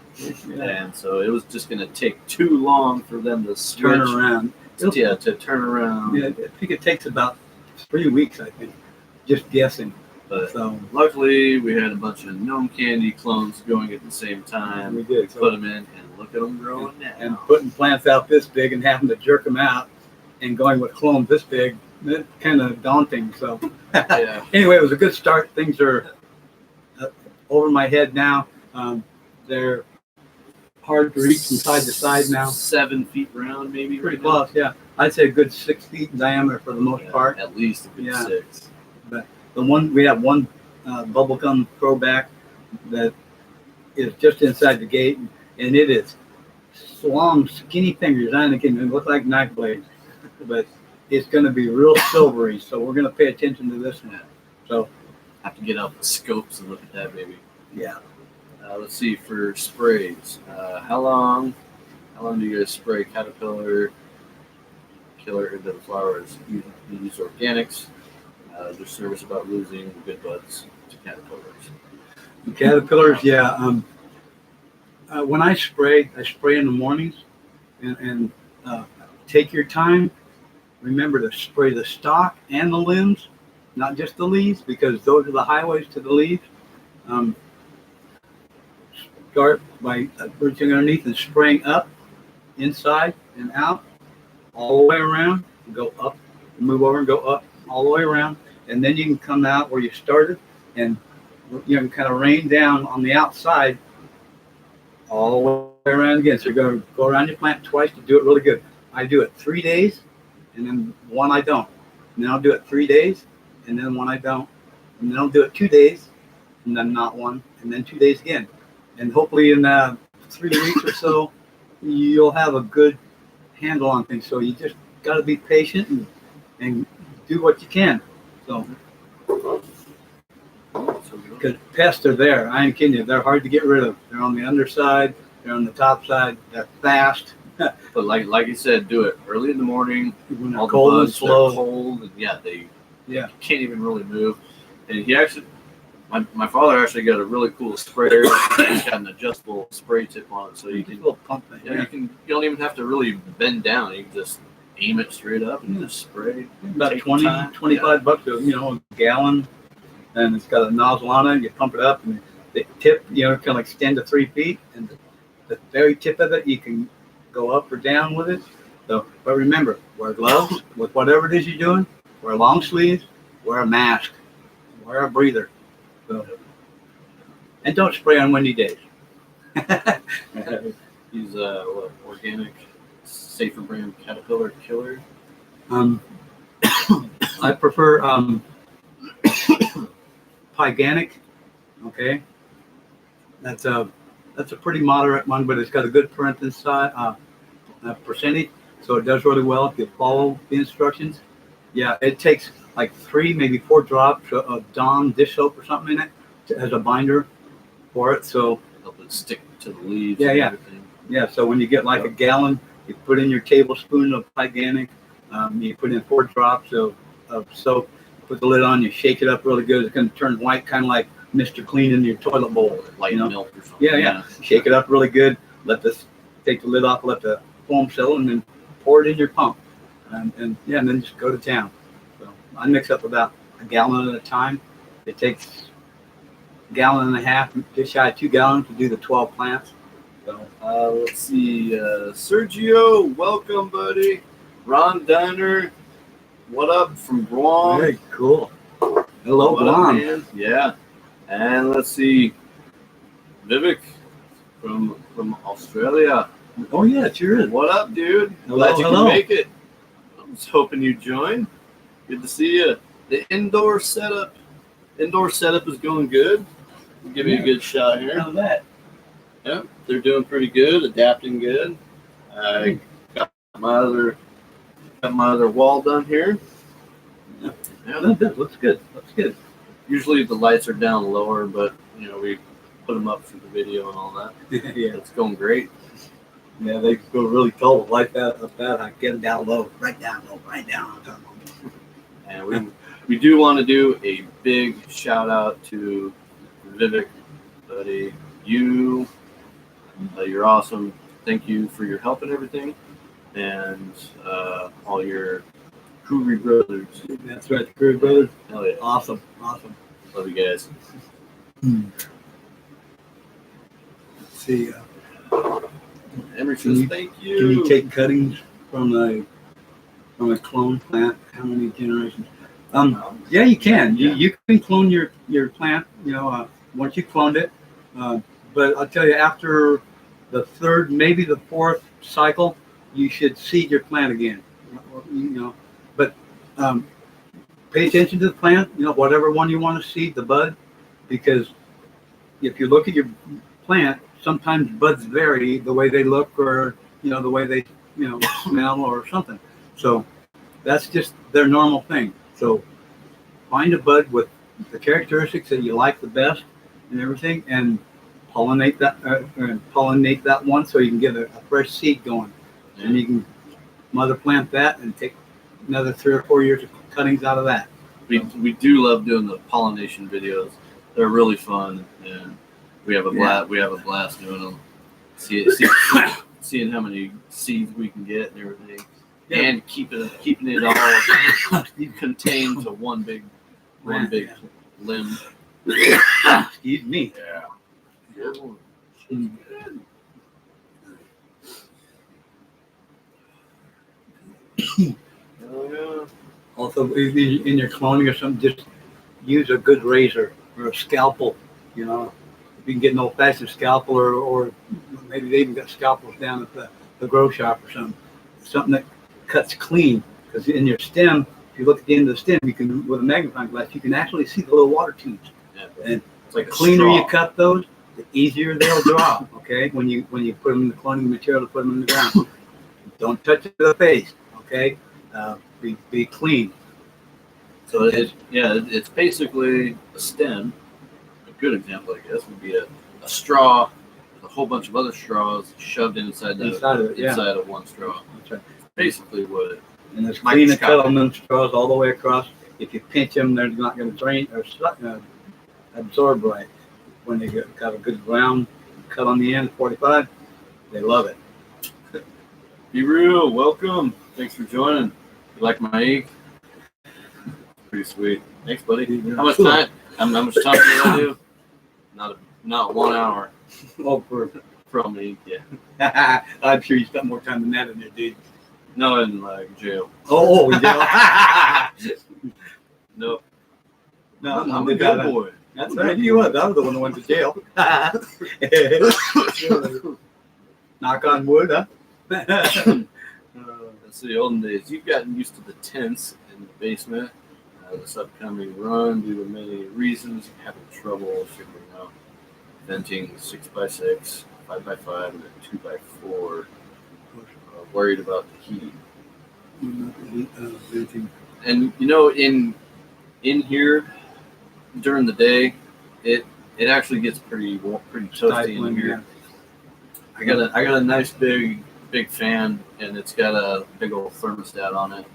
and so it was just going to take too long for them to switch. Turn around. To turn around. Yeah, I think it takes about 3 weeks, I think, just guessing. But so luckily, we had a bunch of gnome candy clones going at the same time. We did. Put them in, and look at them growing now. And putting plants out this big and having to jerk them out and going with clones this big, that's kind of daunting. So yeah. Anyway, it was a good start. Things are over my head now. They're hard to reach from side to side now. 7 feet round, maybe. Pretty close, yeah. I'd say a good 6 feet in diameter for the most part. At least a good 6. But we have one bubblegum throwback that is just inside the gate, and it is long, skinny fingers. I think it look like knife blades, but it's going to be real silvery. So we're going to pay attention to this one. So have to get out the scopes and look at that baby. Yeah. Let's see for sprays. How long do you guys spray caterpillar killer into the flowers? You use organics. Just nervous about losing the good buds to caterpillars. The caterpillars, yeah. When I spray in the mornings, and take your time. Remember to spray the stalk and the limbs, not just the leaves, because those are the highways to the leaves. Start by reaching underneath and spraying up, inside and out, all the way around. Go up, move over and go up, all the way around. And then you can come out where you started and you can kind of rain down on the outside all the way around again. So you're going to go around your plant twice to do it really good. I do it 3 days and then one I don't. And then I'll do it 3 days and then one I don't. And then I'll do it 2 days and then not one and then 2 days again. And hopefully in 3 weeks or so, you'll have a good handle on things. So you just got to be patient and do what you can. So, because pests are there, I ain't kidding you. They're hard to get rid of. They're on the underside. They're on the top side. They're fast. But like you said, do it early in the morning. When they're cold and slow. Cold, and they can't even really move. And he actually, my father actually got a really cool sprayer. It's got an adjustable spray tip on it, so you can pump it. You don't even have to really bend down. You can just aim it straight up and just spray. About 25 bucks, a gallon, and it's got a nozzle on it. You pump it up, and the tip, kind of extend to 3 feet, and the very tip of it, you can go up or down with it. So, but remember, wear gloves with whatever it is you're doing. Wear long sleeves. Wear a mask. Wear a breather. So, and don't spray on windy days. Use organic, safer brand caterpillar killer. I prefer Pyganic. Okay, that's a pretty moderate one, but it's got a good percentage, so it does really well if you follow the instructions. Yeah, it takes like 3, maybe 4 drops of Dawn dish soap or something in it as a binder for it. So help it stick to the leaves. Yeah. So when you get like a gallon, you put in your tablespoon of Pyganic. You put in 4 drops of soap. Put the lid on. You shake it up really good. It's going to turn white, kind of like Mr. Clean in your toilet bowl. Like milk or something. Yeah. Shake it up really good. Take the lid off. Let the foam settle, and then pour it in your pump. And then just go to town. So I mix up about a gallon at a time. It takes a gallon and a half, just shy of 2 gallons to do the 12 plants. So let's see, Sergio, welcome, buddy. Ron Diner, what up from Guam? Very cool. Hello, What up, Guam. man? Yeah. And let's see, Vivek from Australia. Oh yeah, it sure is. What up, dude? Hello, Glad you hello. can make it. I was hoping you'd join. Good to see you. The indoor setup is going good. I'll give you a good shot here. How's that? Yeah, they're doing pretty good, adapting good. I got my other wall done here. Yeah. Yeah. That looks good. Looks good. Usually the lights are down lower, but we put them up for the video and all that. Yeah. It's going great. Yeah, they go really tall like that up that. I get them down low, right down low, right down. And we do want to do a big shout out to Vivek, buddy. You're awesome. Thank you for your help and everything, and all your Cougar brothers. That's right, the Curry brothers. Hell yeah, Awesome. love you guys. Let's see. Emery Can says you- thank Can you you. take cuttings from a clone plant? How many generations? Yeah, you can. Yeah. You can clone your plant. Once you cloned it. But I'll tell you, after the third, maybe the fourth cycle, you should seed your plant again. But pay attention to the plant. Whatever one you want to seed, the bud, because if you look at your plant, sometimes buds vary the way they look, or the way they smell or something. So that's just their normal thing. So find a bud with the characteristics that you like the best and everything, and pollinate that one so you can get a fresh seed going, and you can mother plant that and take another 3 or 4 years of cuttings out of that. We do love doing the pollination videos. They're really fun, and we have a blast doing them. Seeing how many seeds we can get and everything, and keeping it all contained to one big limb. Excuse me. Yeah. Oh, Also, in your cloning or something, just use a good razor or a scalpel. If you can get an old-fashioned scalpel, or maybe they even got scalpels down at the grow shop or something that cuts clean. Because in your stem, if you look at the end of the stem, you can, with a magnifying glass, you can actually see the little water tubes. yeah. And It's like the a cleaner straw. you cut those, the easier they'll draw. Okay, when you put them in the cloning material to put them in the ground, don't touch the face. Okay, be clean. So it's basically a stem. A good example, I guess, would be a straw with a whole bunch of other straws shoved inside of one straw. That's right. Basically what it. And it's clean to cut on them straws all the way across. If you pinch them, they're not going to drain or absorb right. When they got a good round cut on the end, 45, they love it. Be real, welcome. Thanks for joining. You like my ink? Pretty sweet. Thanks, buddy. How much time? How much time did I do? Not 1 hour Oh, from the ink. Yeah. I'm sure you spent more time than that in there, dude. No, in like jail. Oh, yeah. Nope. No, I'm a good boy. That's right. You was. I was the one that went to jail. Knock on wood, huh? That's the olden days. You've gotten used to the tents in the basement. This upcoming run, due to many reasons, having trouble figuring out venting 6x6, 5x5, and a 2x4. Worried about the heat. And in here during the day, it actually gets pretty toasty in here. I got a nice big fan, and it's got a big old thermostat on it.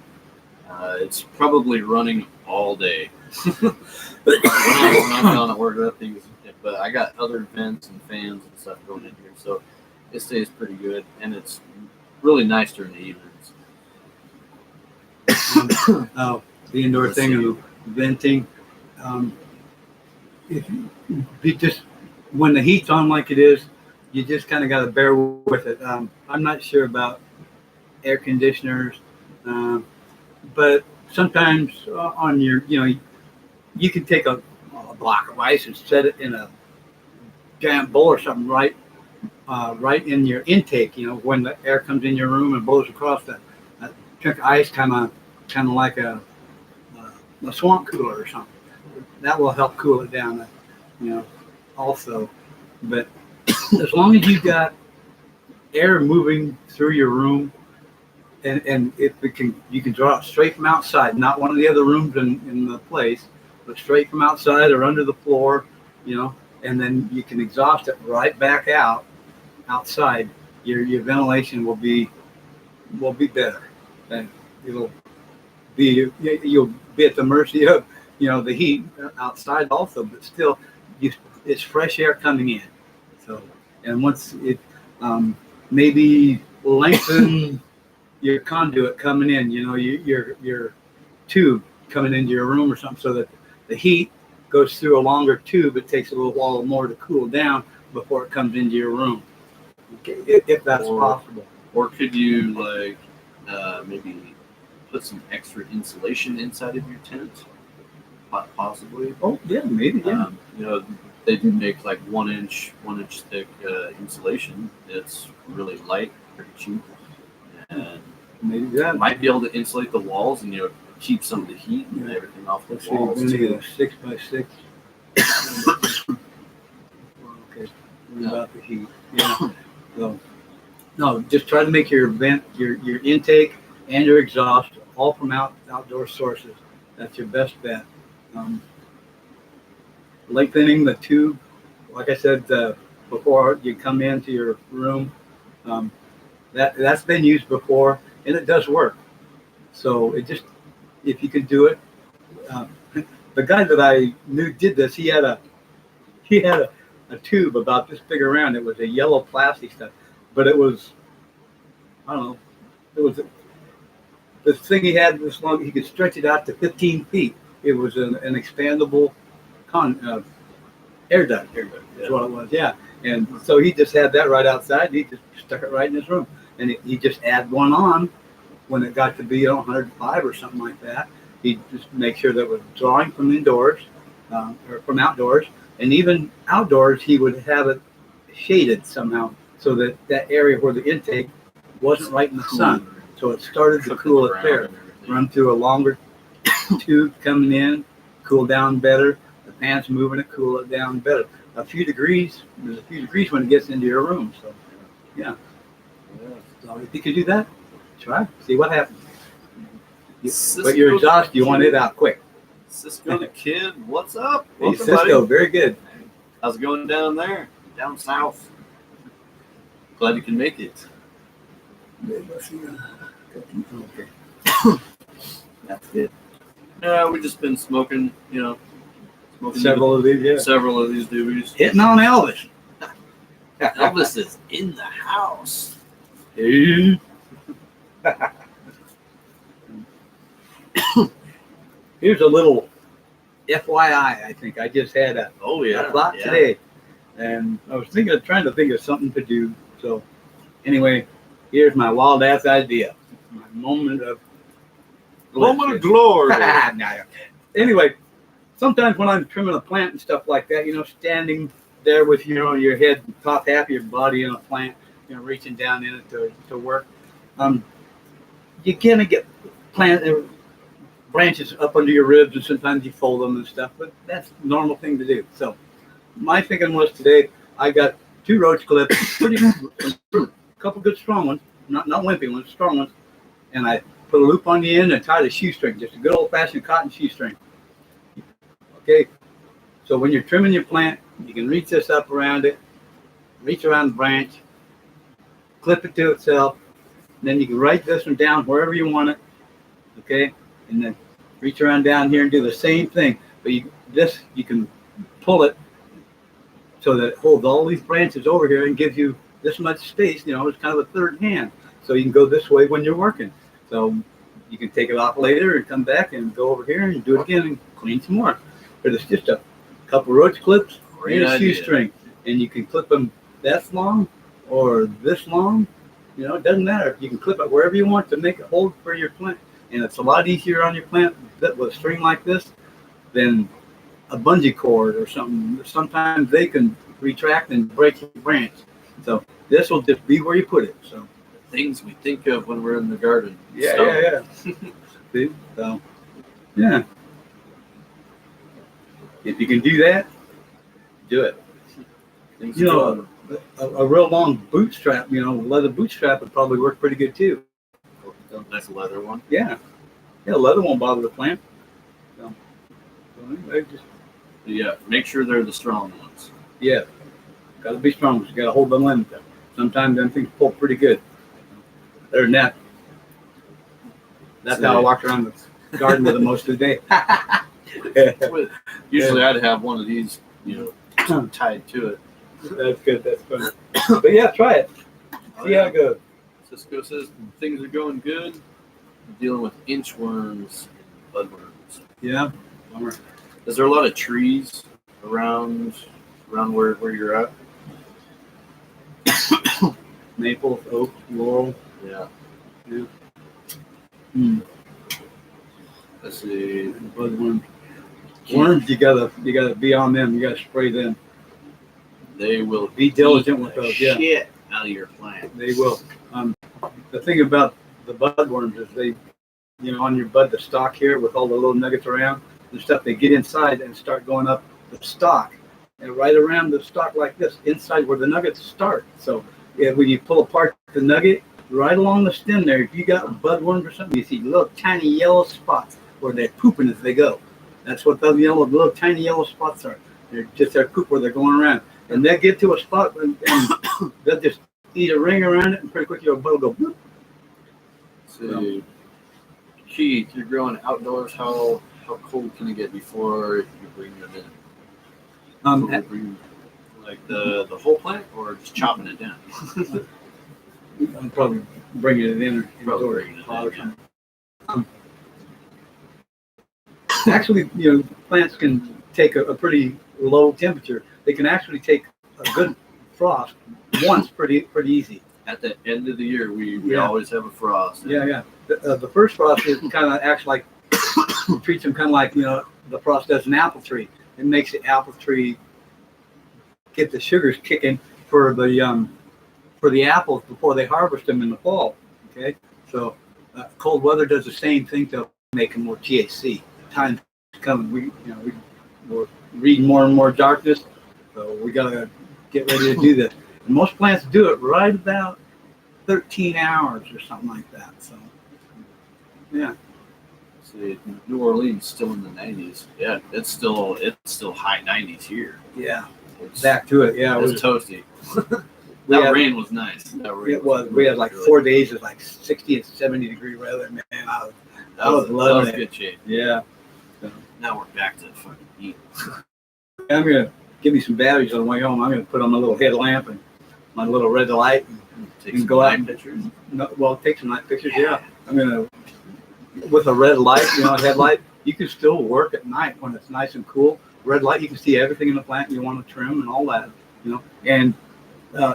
It's probably running all day. when I'm done at work, that thing's. But I got other vents and fans and stuff going in here, so it stays pretty good, and it's really nice during the evenings. The indoor thing of venting. If you just, when the heat's on like it is, you just kind of got to bear with it. I'm not sure about air conditioners, but sometimes on your, you can take a block of ice and set it in a giant bowl or something right in your intake. You know, when the air comes in your room and blows across that chunk of ice, kind of like a swamp cooler or something. That will help cool it down. You know, also, but as long as you've got air moving through your room, and if it can, you can draw it straight from outside, not one of the other rooms in the place, but straight from outside or under the floor, you know, and then you can exhaust it right back outside. Your ventilation will be better, and it'll be you'll be at the mercy of, you know, the heat outside also, but still, it's fresh air coming in. So, and once it maybe lengthen your conduit coming in, you know, your tube coming into your room or something, so that the heat goes through a longer tube. It takes a little while more to cool down before it comes into your room, okay, if that's possible. Or could you like maybe put some extra insulation inside of your tent? Possibly. Oh yeah, maybe. Yeah. You know, they do make like 1 inch thick insulation. It's really light, pretty cheap, and maybe that might be able to insulate the walls and, you know, keep some of the heat and everything off the let's walls. see, we need a 6x6. Okay, what about the heat? Yeah. So, no, just try to make your your intake and your exhaust all from outdoor sources. That's your best bet. Lengthening the tube, like I said before you come into your room, that's been used before and it does work. So it just, if you could do it, the guy that I knew did this. He had a tube about this big around. It was a yellow plastic stuff, but it was, I don't know, it was the thing he had this long. He could stretch it out to 15 feet. It was an expandable air duct. Is what it was. Yeah, and so he just had that right outside. He just stuck it right in his room, and he just add one on when it got to be 105 or something like that. He'd just make sure that it was drawing from indoors or from outdoors, and even outdoors he would have it shaded somehow so that that area where the intake wasn't right in the sun. So it started to cool it there. Run through a longer tube coming in, cool down better. The fans moving it, cool it down better. There's a few degrees when it gets into your room. So, yeah. So if you could do that, try. See what happens. But your exhaust, you want it out quick. Cisco the Kid, what's up? Hey, Welcome, Cisco, buddy. very good. How's it going down there? Down south. Glad you can make it. Okay. That's it. Yeah, we've just been smoking, you know, Several of these, yeah. several of these doobies. Hitting on Elvis. Elvis is in the house. Hey. Here's a little FYI. I think I just had a thought today, and I was trying to think of something to do. So, anyway, here's my wild ass idea. My moment of glory. No. Anyway, sometimes when I'm trimming a plant and stuff like that, you know, standing there with, you know, your head, top half of your body in a plant, you know, reaching down in it to work, you kind of get plant branches up under your ribs, and sometimes you fold them and stuff, but that's a normal thing to do. So my thinking was today, I got 2 roach clips, a couple good strong ones, not wimpy ones, strong ones, and I put a loop on the end and tied a shoestring, just a good old-fashioned cotton shoestring. Okay, so when you're trimming your plant, you can reach this up around it, reach around the branch, clip it to itself, and then you can write this one down wherever you want it, okay, and then reach around down here and do the same thing, but you can pull it so that it holds all these branches over here and gives you this much space, you know, it's kind of a third hand, so you can go this way when you're working. So you can take it off later and come back and go over here and do it again and clean some more. But it's just a couple roach clips and a shoestring, and you can clip them that long or this long. You know, it doesn't matter. You can clip it wherever you want to make it hold for your plant, and it's a lot easier on your plant with a string like this than a bungee cord or something. Sometimes they can retract and break your branch. So this will just be where you put it. So Things we think of when we're in the garden. yeah. See? So yeah, if you can do that, do it. Things You know, a real long bootstrap, leather bootstrap would probably work pretty good too. a nice leather one. Yeah, leather won't bother the plant. So anyway, just Yeah, make sure they're the strong ones. yeah, got to be strong. You got to hold them in. Sometimes them things pull pretty good. Other than that, that's how I walked around the garden with them most of the day. Usually, I'd have one of these, tied to it. That's good. That's good. But yeah, try it. See how it goes. Cisco says things are going good. I'm dealing with inchworms and budworms. Yeah. Bummer. Is there a lot of trees around where you're at? Maple, oak, laurel. Yeah. Hmm. Let's see. Budworms. Worms, you gotta be on them. You gotta spray them. They will Be diligent with those. Yeah, shit out of your plant. they will. The thing about the budworms is they, on your bud, the stalk here with all the little nuggets around and stuff, they get inside and start going up the stalk and right around the stalk like this, inside where the nuggets start. So when you pull apart the nugget, right along the stem there, if you got budworms or something, you see little tiny yellow spots where they're pooping as they go. That's what those little tiny yellow spots are. They're just their poop where they're going around. And they'll get to a spot and they'll just eat a ring around it, and pretty quickly your bud will go bloop. So, Keith, you're growing outdoors. How cold can it get before you bring them in? Bring, like the whole plant, or just chopping it down? I'm probably bringing it in Probably indoors. bringing it in, yeah. Actually, plants can take a pretty low temperature. They can actually take a good frost once pretty easy. At the end of the year, we always have a frost. Yeah. The first frost is kind of acts like treats them kind of like the frost does an apple tree. It makes the apple tree get the sugars kicking for the apples before they harvest them in the fall. Okay, so cold weather does the same thing to make them more THC. Time's coming. We're reading more and more darkness, so we gotta get ready to do this. And most plants do it right about 13 hours or something like that. So, yeah. See, New Orleans still in the 90s. Yeah, it's still high 90s here. Yeah. It's Back to it. Yeah. It's toasty. That rain was nice. It was. We had like 4 days of like 60 and 70 degree weather. Man, I was loving it. Good shape. Yeah. So, now we're back to fucking heat. I'm gonna give me some batteries on the way home. I'm gonna put on my little headlamp and my little red light and go out and pictures. Take some night pictures. Yeah. I'm gonna with a red light, headlight. You can still work at night when it's nice and cool. Red light, you can see everything in the plant you want to trim and all that. And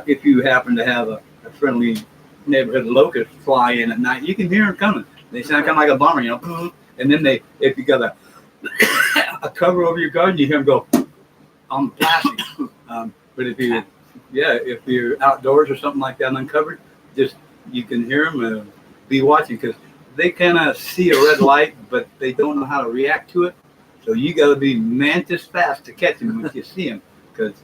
if you happen to have a friendly neighborhood locust fly in at night, you can hear them coming. They sound kind of like a bomber, And then if you got a cover over your garden, you hear them go on the plastic. But if you're outdoors or something like that uncovered, just you can hear them and be watching because they kind of see a red light, but they don't know how to react to it. So you got to be mantis fast to catch them when you see them because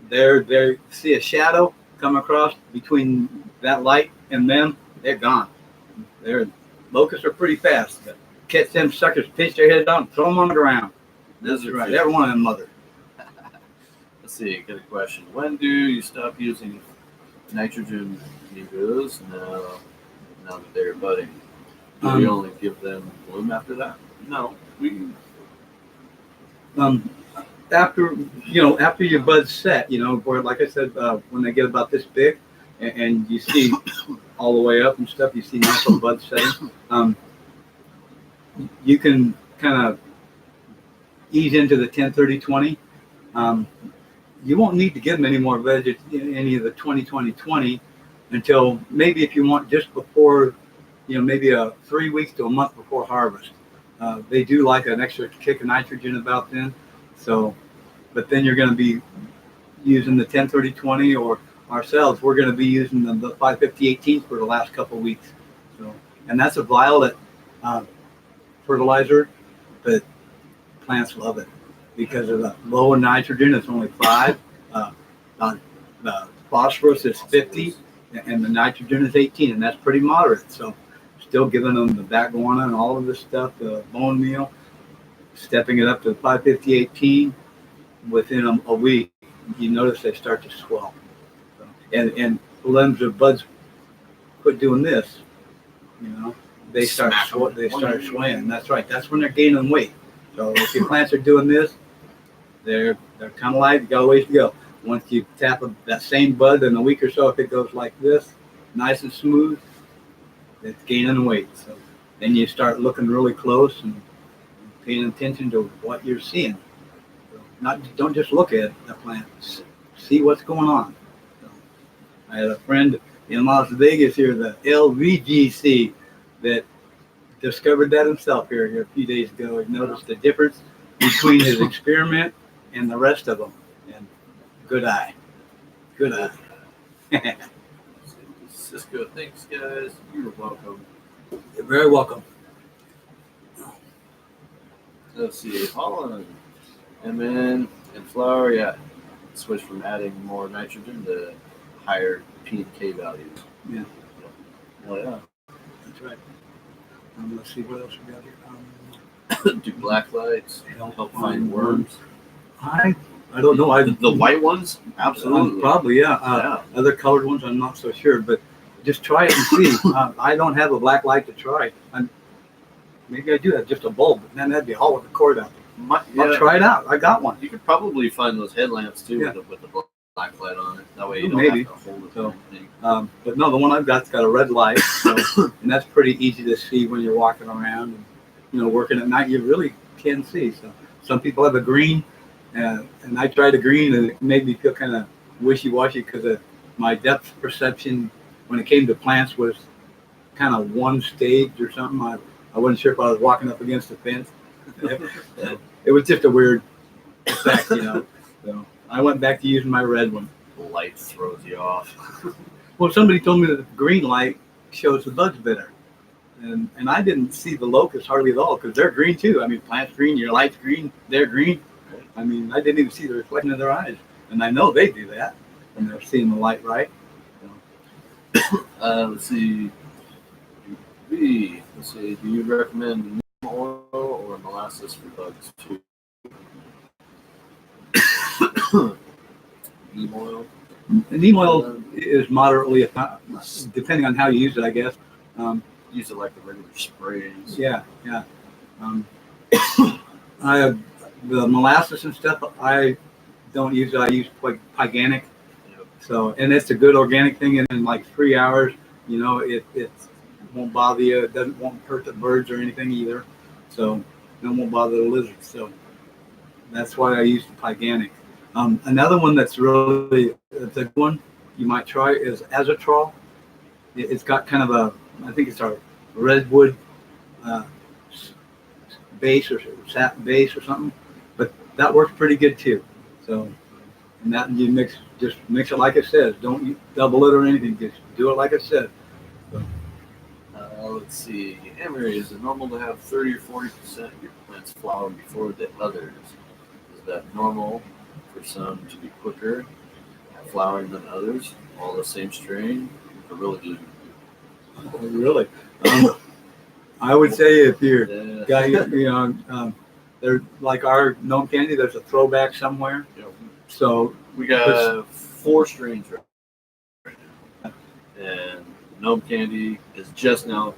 they see a shadow come across between that light and them, they're gone. Locusts are pretty fast. Catch them suckers, pinch their head down, throw them on the ground. That's right. Every one of them mother. Let's see. Get a question. When do you stop using nitrogen negros now that they're budding? Do we only give them bloom after that? No. After your buds set, where like I said, when they get about this big, and you see all the way up and stuff, you see nice little buds setting. You can kind of ease into the 10-30-20. You won't need to give them any more any of the 20-20-20 until maybe if you want just before, maybe 3 weeks to a month before harvest. They do like an extra kick of nitrogen about then. So, but then you're going to be using the 10-30-20, or ourselves, we're going to be using the 550-18 for the last couple of weeks. So, and that's a violet fertilizer, but plants love it because of the low in nitrogen. It's only 5. The phosphorus is 50, and the nitrogen is 18, and that's pretty moderate. So, still giving them the backguana and all of this stuff, the bone meal, stepping it up to 550-18 within a week. You notice they start to swell, so, and limbs or buds quit doing this. They start swaying. That's right. That's when they're gaining weight. So if your plants are doing this, they're kind of like, you got a ways to go. Once you tap that same bud in a week or so, if it goes like this, nice and smooth, it's gaining weight. So then you start looking really close and paying attention to what you're seeing. So don't just look at the plant, see what's going on. So I had a friend in Las Vegas here, the LVGC, that discovered that himself here a few days ago. He noticed the difference between his experiment and the rest of them. And good eye. Cisco, thanks guys. You're welcome. You're very welcome. Let's see, Holland, MN, and flower, yeah. Switch from adding more nitrogen to higher P and K values. Yeah. Oh yeah. That's right. Let's see what else we got here. Do black lights help find worms? I don't know. The white ones? Absolutely. Probably, yeah. Other colored ones, I'm not so sure, but just try it and see. I don't have a black light to try. Maybe I do have just a bulb, but then that'd be hauling the cord out. I'll try it out. I got one. You could probably find those headlamps too, with the black light on it. That way you don't have to hold it. So, but no, the one I've got's got a red light, so, and that's pretty easy to see when you're walking around and working at night. You really can see. So some people have a green, and I tried a green, and it made me feel kind of wishy-washy because my depth perception when it came to plants was kind of one stage or something. I wasn't sure if I was walking up against a fence. It was just a weird effect, So I went back to using my red one. The light throws you off. Well, somebody told me that the green light shows the buds better. And I didn't see the locusts hardly at all because they're green too. I mean, plant's green, your light's green, they're green. I mean, I didn't even see the reflection of their eyes. And I know they do that when they're seeing the light right. Let's see. Do you recommend neem oil or molasses for bugs too? Neem oil? Neem oil is moderately, depending on how you use it, I guess. Use it like the regular sprays. Yeah. The molasses and stuff, I don't use it. I use Pyganic. So, and it's a good organic thing. And in like 3 hours, it won't bother you. It won't hurt the birds or anything either. So it won't bother the lizards. So that's why I use the Pyganic. Another one that's really a good one you might try is Azotrol. It's got kind of I think it's a redwood base or sap base or something, but that works pretty good too. So, and that you mix it like it says. Don't double it or anything. Just do it like it said. So. Let's see. Emery, is it normal to have 30 or 40% of your plants flower before the others? Is that normal for some to be quicker at flowering than others? All the same strain? Or really? Really? I would say if you're guy, they're like our gnome candy. There's a throwback somewhere. So we got 4 strains right now, and gnome candy is just now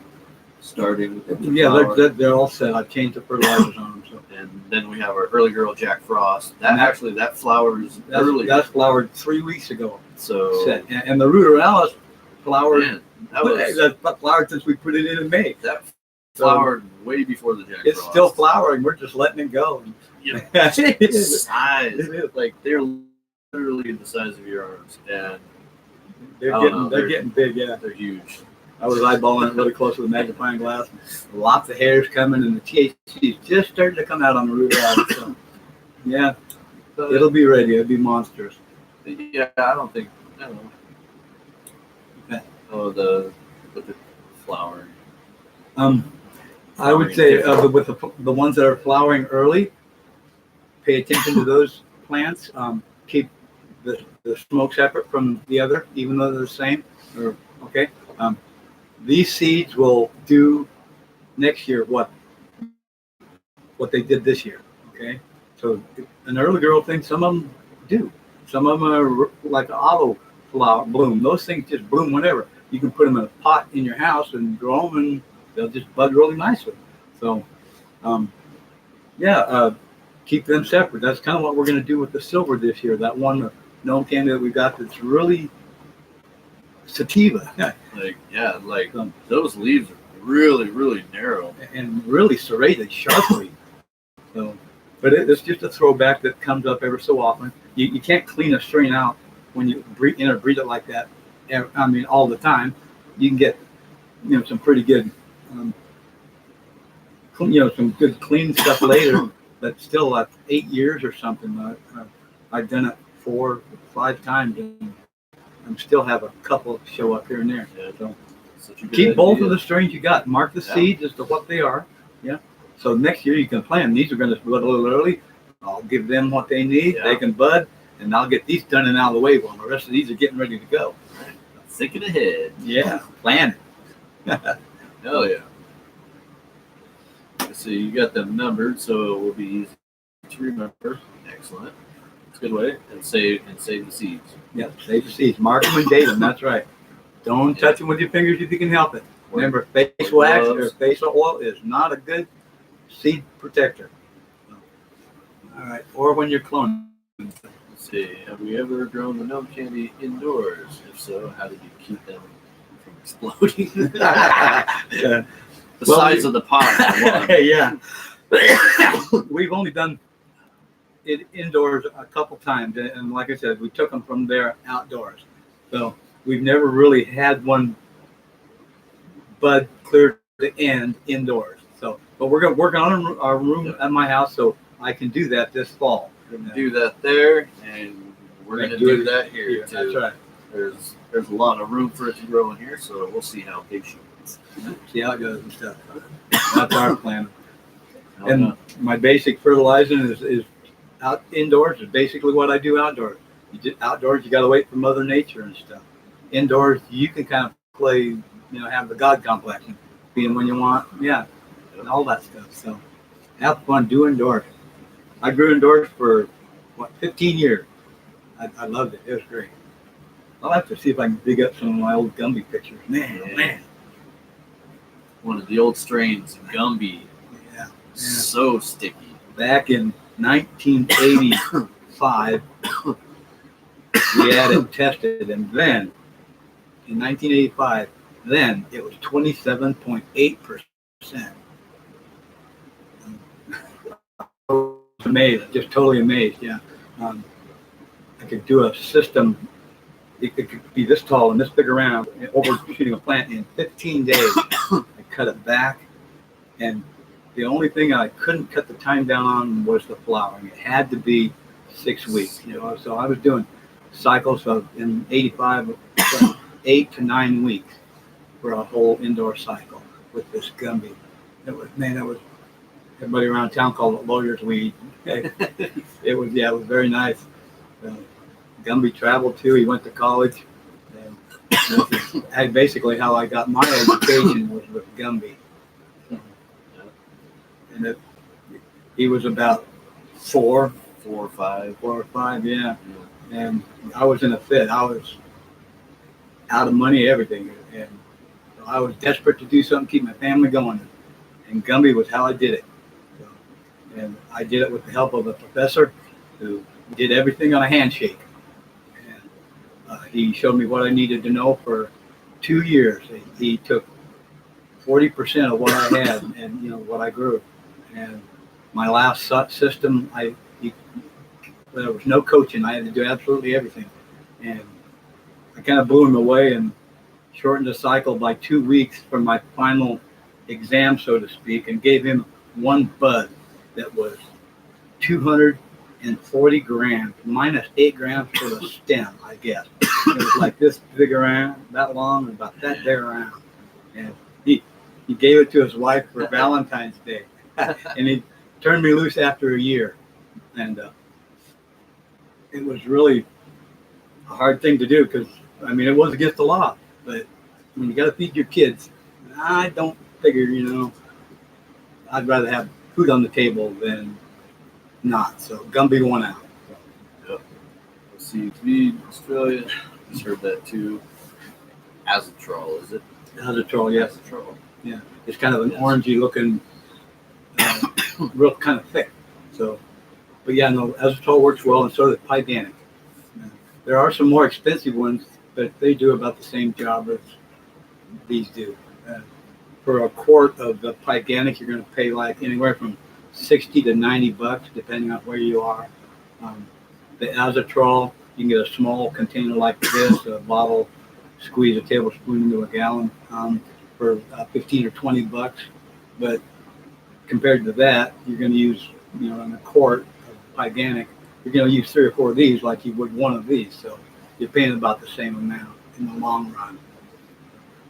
starting. They're all set. I've changed the fertilizers on them. So. And then we have our early girl Jack Frost. That flowers early. That's flowered 3 weeks ago. So set. And the Ruderalis flowered. Man, that flowered since we put it in May. That flowered way before the Jack Frost. It's still flowering. We're just letting it go. Size, like they're literally the size of your arms, and they're getting big. Yeah, they're huge. I was eyeballing it really close with a magnifying glass. Lots of hairs coming, and the THC is just starting to come out on the root. So Yeah, But, it'll be ready. It'll be monstrous. yeah, I don't know. Okay. Oh, with the flowering. Um, I would say with the ones that are flowering early, pay attention to those plants. Keep the smoke separate from the other, even though they're the same. Or okay, um, these seeds will do next year what they did this year. Okay, so an early girl thing, some of them do. Some of them are like an auto flower bloom. Those things just bloom whenever. You can put them in a pot in your house and grow them, and they'll just bud really nicely. So, um, yeah, keep them separate. That's kind of what we're going to do with the silver this year. That one gnome candy that we got that's really sativa. Like those leaves are really, really narrow And really serrated sharply. So, but it's just a throwback that comes up every so often. You can't clean a strain out when you breed it like that. I mean, all the time. You can get some pretty good, um, some good clean stuff later. But still, like 8 years or something. I've done it 4 or 5 times, and I still have a couple show up here and there. Yeah. So Keep both of the strains you got. Mark the Yeah. seeds as to what they are. Yeah. So next year you can plan. These are going to bud a little early. I'll give them what they need. Yeah. They can bud, and I'll get these done and out of the way while the rest of these are getting ready to go. Right. Thinking ahead. Yeah, plan. Hell yeah. So you got them numbered, so it will be easy to remember. Excellent. It's a good way. And save the seeds. Yeah, save the seeds. Mark them and date them. That's right. Don't touch them with your fingers if you can help it. Remember, face wax or face oil is not a good seed protector. All right, or when you're cloning. Let's see. Have we ever grown the gnome candy indoors? If so, how did you keep them from exploding? Yeah. The size of the pot. Yeah. We've only done it indoors a couple times, and like I said, we took them from there outdoors. So we've never really had one bud clear to end indoors. So, but we're going to work on our room at my house, so I can do that this fall. We're going to do that there, and we're going to do that here too. That's right. There's a lot of room for it to grow in here, so we'll see how big she gets. See how it goes and stuff. That's our plan. And my basic fertilizing is out indoors is basically what I do outdoors. Outdoors, you got to wait for Mother Nature and stuff. Indoors, you can kind of play, have the God complex and being when you want, and all that stuff. So have fun, do indoors. I grew indoors for 15 years. I loved it. It was great. I'll have to see if I can dig up some of my old Gumby pictures. Man. One of the old strains, Gumby. Yeah. So sticky. Back in 1985, we had it tested, and then in 1985, then it was 27.8%. I was amazed, just totally amazed. Yeah, I could do a system. It could be this tall and this big around, overshooting a plant in 15 days. I cut it back, and the only thing I couldn't cut the time down on was the flowering. It had to be 6 weeks. So I was doing cycles of in 85, 8 to 9 weeks for a whole indoor cycle with this Gumby. That was everybody around town called it lawyer's weed. It was very nice. Gumby traveled too. He went to college. And basically how I got my education was with Gumby. And he was about 4 or 5, yeah. And I was in a fit. I was out of money, everything, and I was desperate to do something, keep my family going. And Gumby was how I did it. And I did it with the help of a professor who did everything on a handshake. And he showed me what I needed to know for 2 years. He took 40% of what I had and what I grew. And my last system, there was no coaching. I had to do absolutely everything. And I kind of blew him away and shortened the cycle by 2 weeks from my final exam, so to speak, and gave him one bud that was 200 and 40 grams, minus 8 grams for the stem, I guess. It was like this big around, that long, and about that big around. And he gave it to his wife for Valentine's Day. And he turned me loose after a year. And it was really a hard thing to do because, I mean, it was against the law. But when you got to feed your kids, I don't figure, I'd rather have food on the table than not. So Gumby won out. Yep. Let's see. Feed Australia. Just heard that too. Azatrol, is it? Azatrol, yes. Azatrol. Yeah. It's kind of an orangey looking, real kind of thick. So, but yeah, no, Azatrol works well, and so does Pyganic. There are some more expensive ones, but they do about the same job as these do. For a quart of the Pyganic, you're going to pay like anywhere from $60 to $90, depending on where you are. The Azatrol, you can get a small container like this, a bottle, squeeze a tablespoon into a gallon for $15 or $20. But compared to that, you're going to use, in a quart of Pyganic, you're going to use 3 or 4 of these like you would one of these. So you're paying about the same amount in the long run.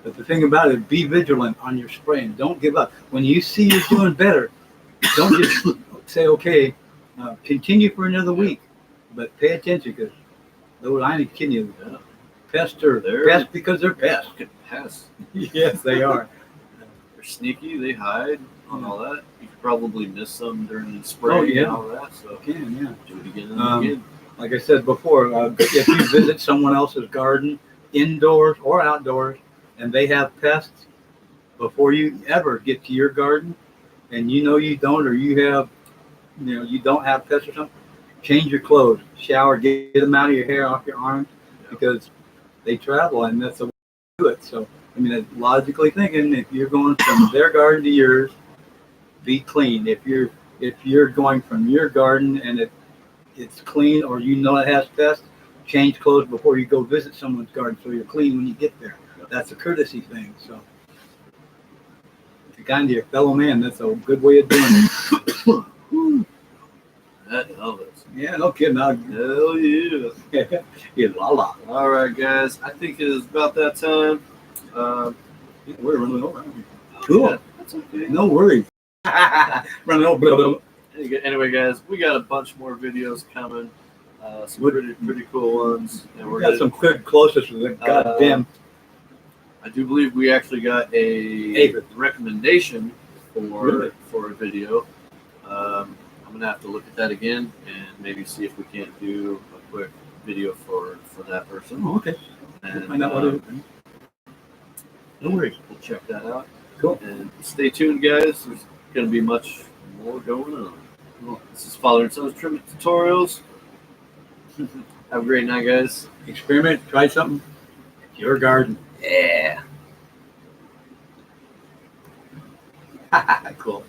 But the thing about it, be vigilant on your spraying. Don't give up. When you see you're doing better, don't just say, okay, continue for another week. But pay attention because those, I ain't kidding you, pests are pests because they're pests. Pests. Yes, they are. They're sneaky. They hide on all that. You could probably miss some during the spray and all that. So you can, yeah. Do it again and again. Like I said before, if you visit someone else's garden, indoors or outdoors, and they have pests, before you ever get to your garden, and you don't, or you have, you don't have pests or something, change your clothes, shower, get them out of your hair, off your arms, because they travel, and that's the way to do it. So, I mean, logically thinking, if you're going from their garden to yours, be clean. If you're going from your garden and it's clean, or it has pests, change clothes before you go visit someone's garden so you're clean when you get there. That's a courtesy thing. So, if you're kind to your fellow man, that's a good way of doing it. That helps. Yeah, no kidding. Hell yeah. Yeah, la. All right, guys. I think it is about that time. We're running over. Cool. Yeah, that's okay. No worries. Running over. Anyway, guys, we got a bunch more videos coming. Some pretty cool ones. And We got some quick closest to the goddamn. I do believe we actually got a recommendation for a video. I'm gonna have to look at that again and maybe see if we can't do a quick video for that person. Oh, okay. And Find out what it is. no worries. We'll check that out. Cool. And stay tuned, guys. There's gonna be much more going on. Well, this is Father and Son's Trim Tutorials. Have a great night, guys. Experiment. Try something. It's your garden. Yeah. Cool.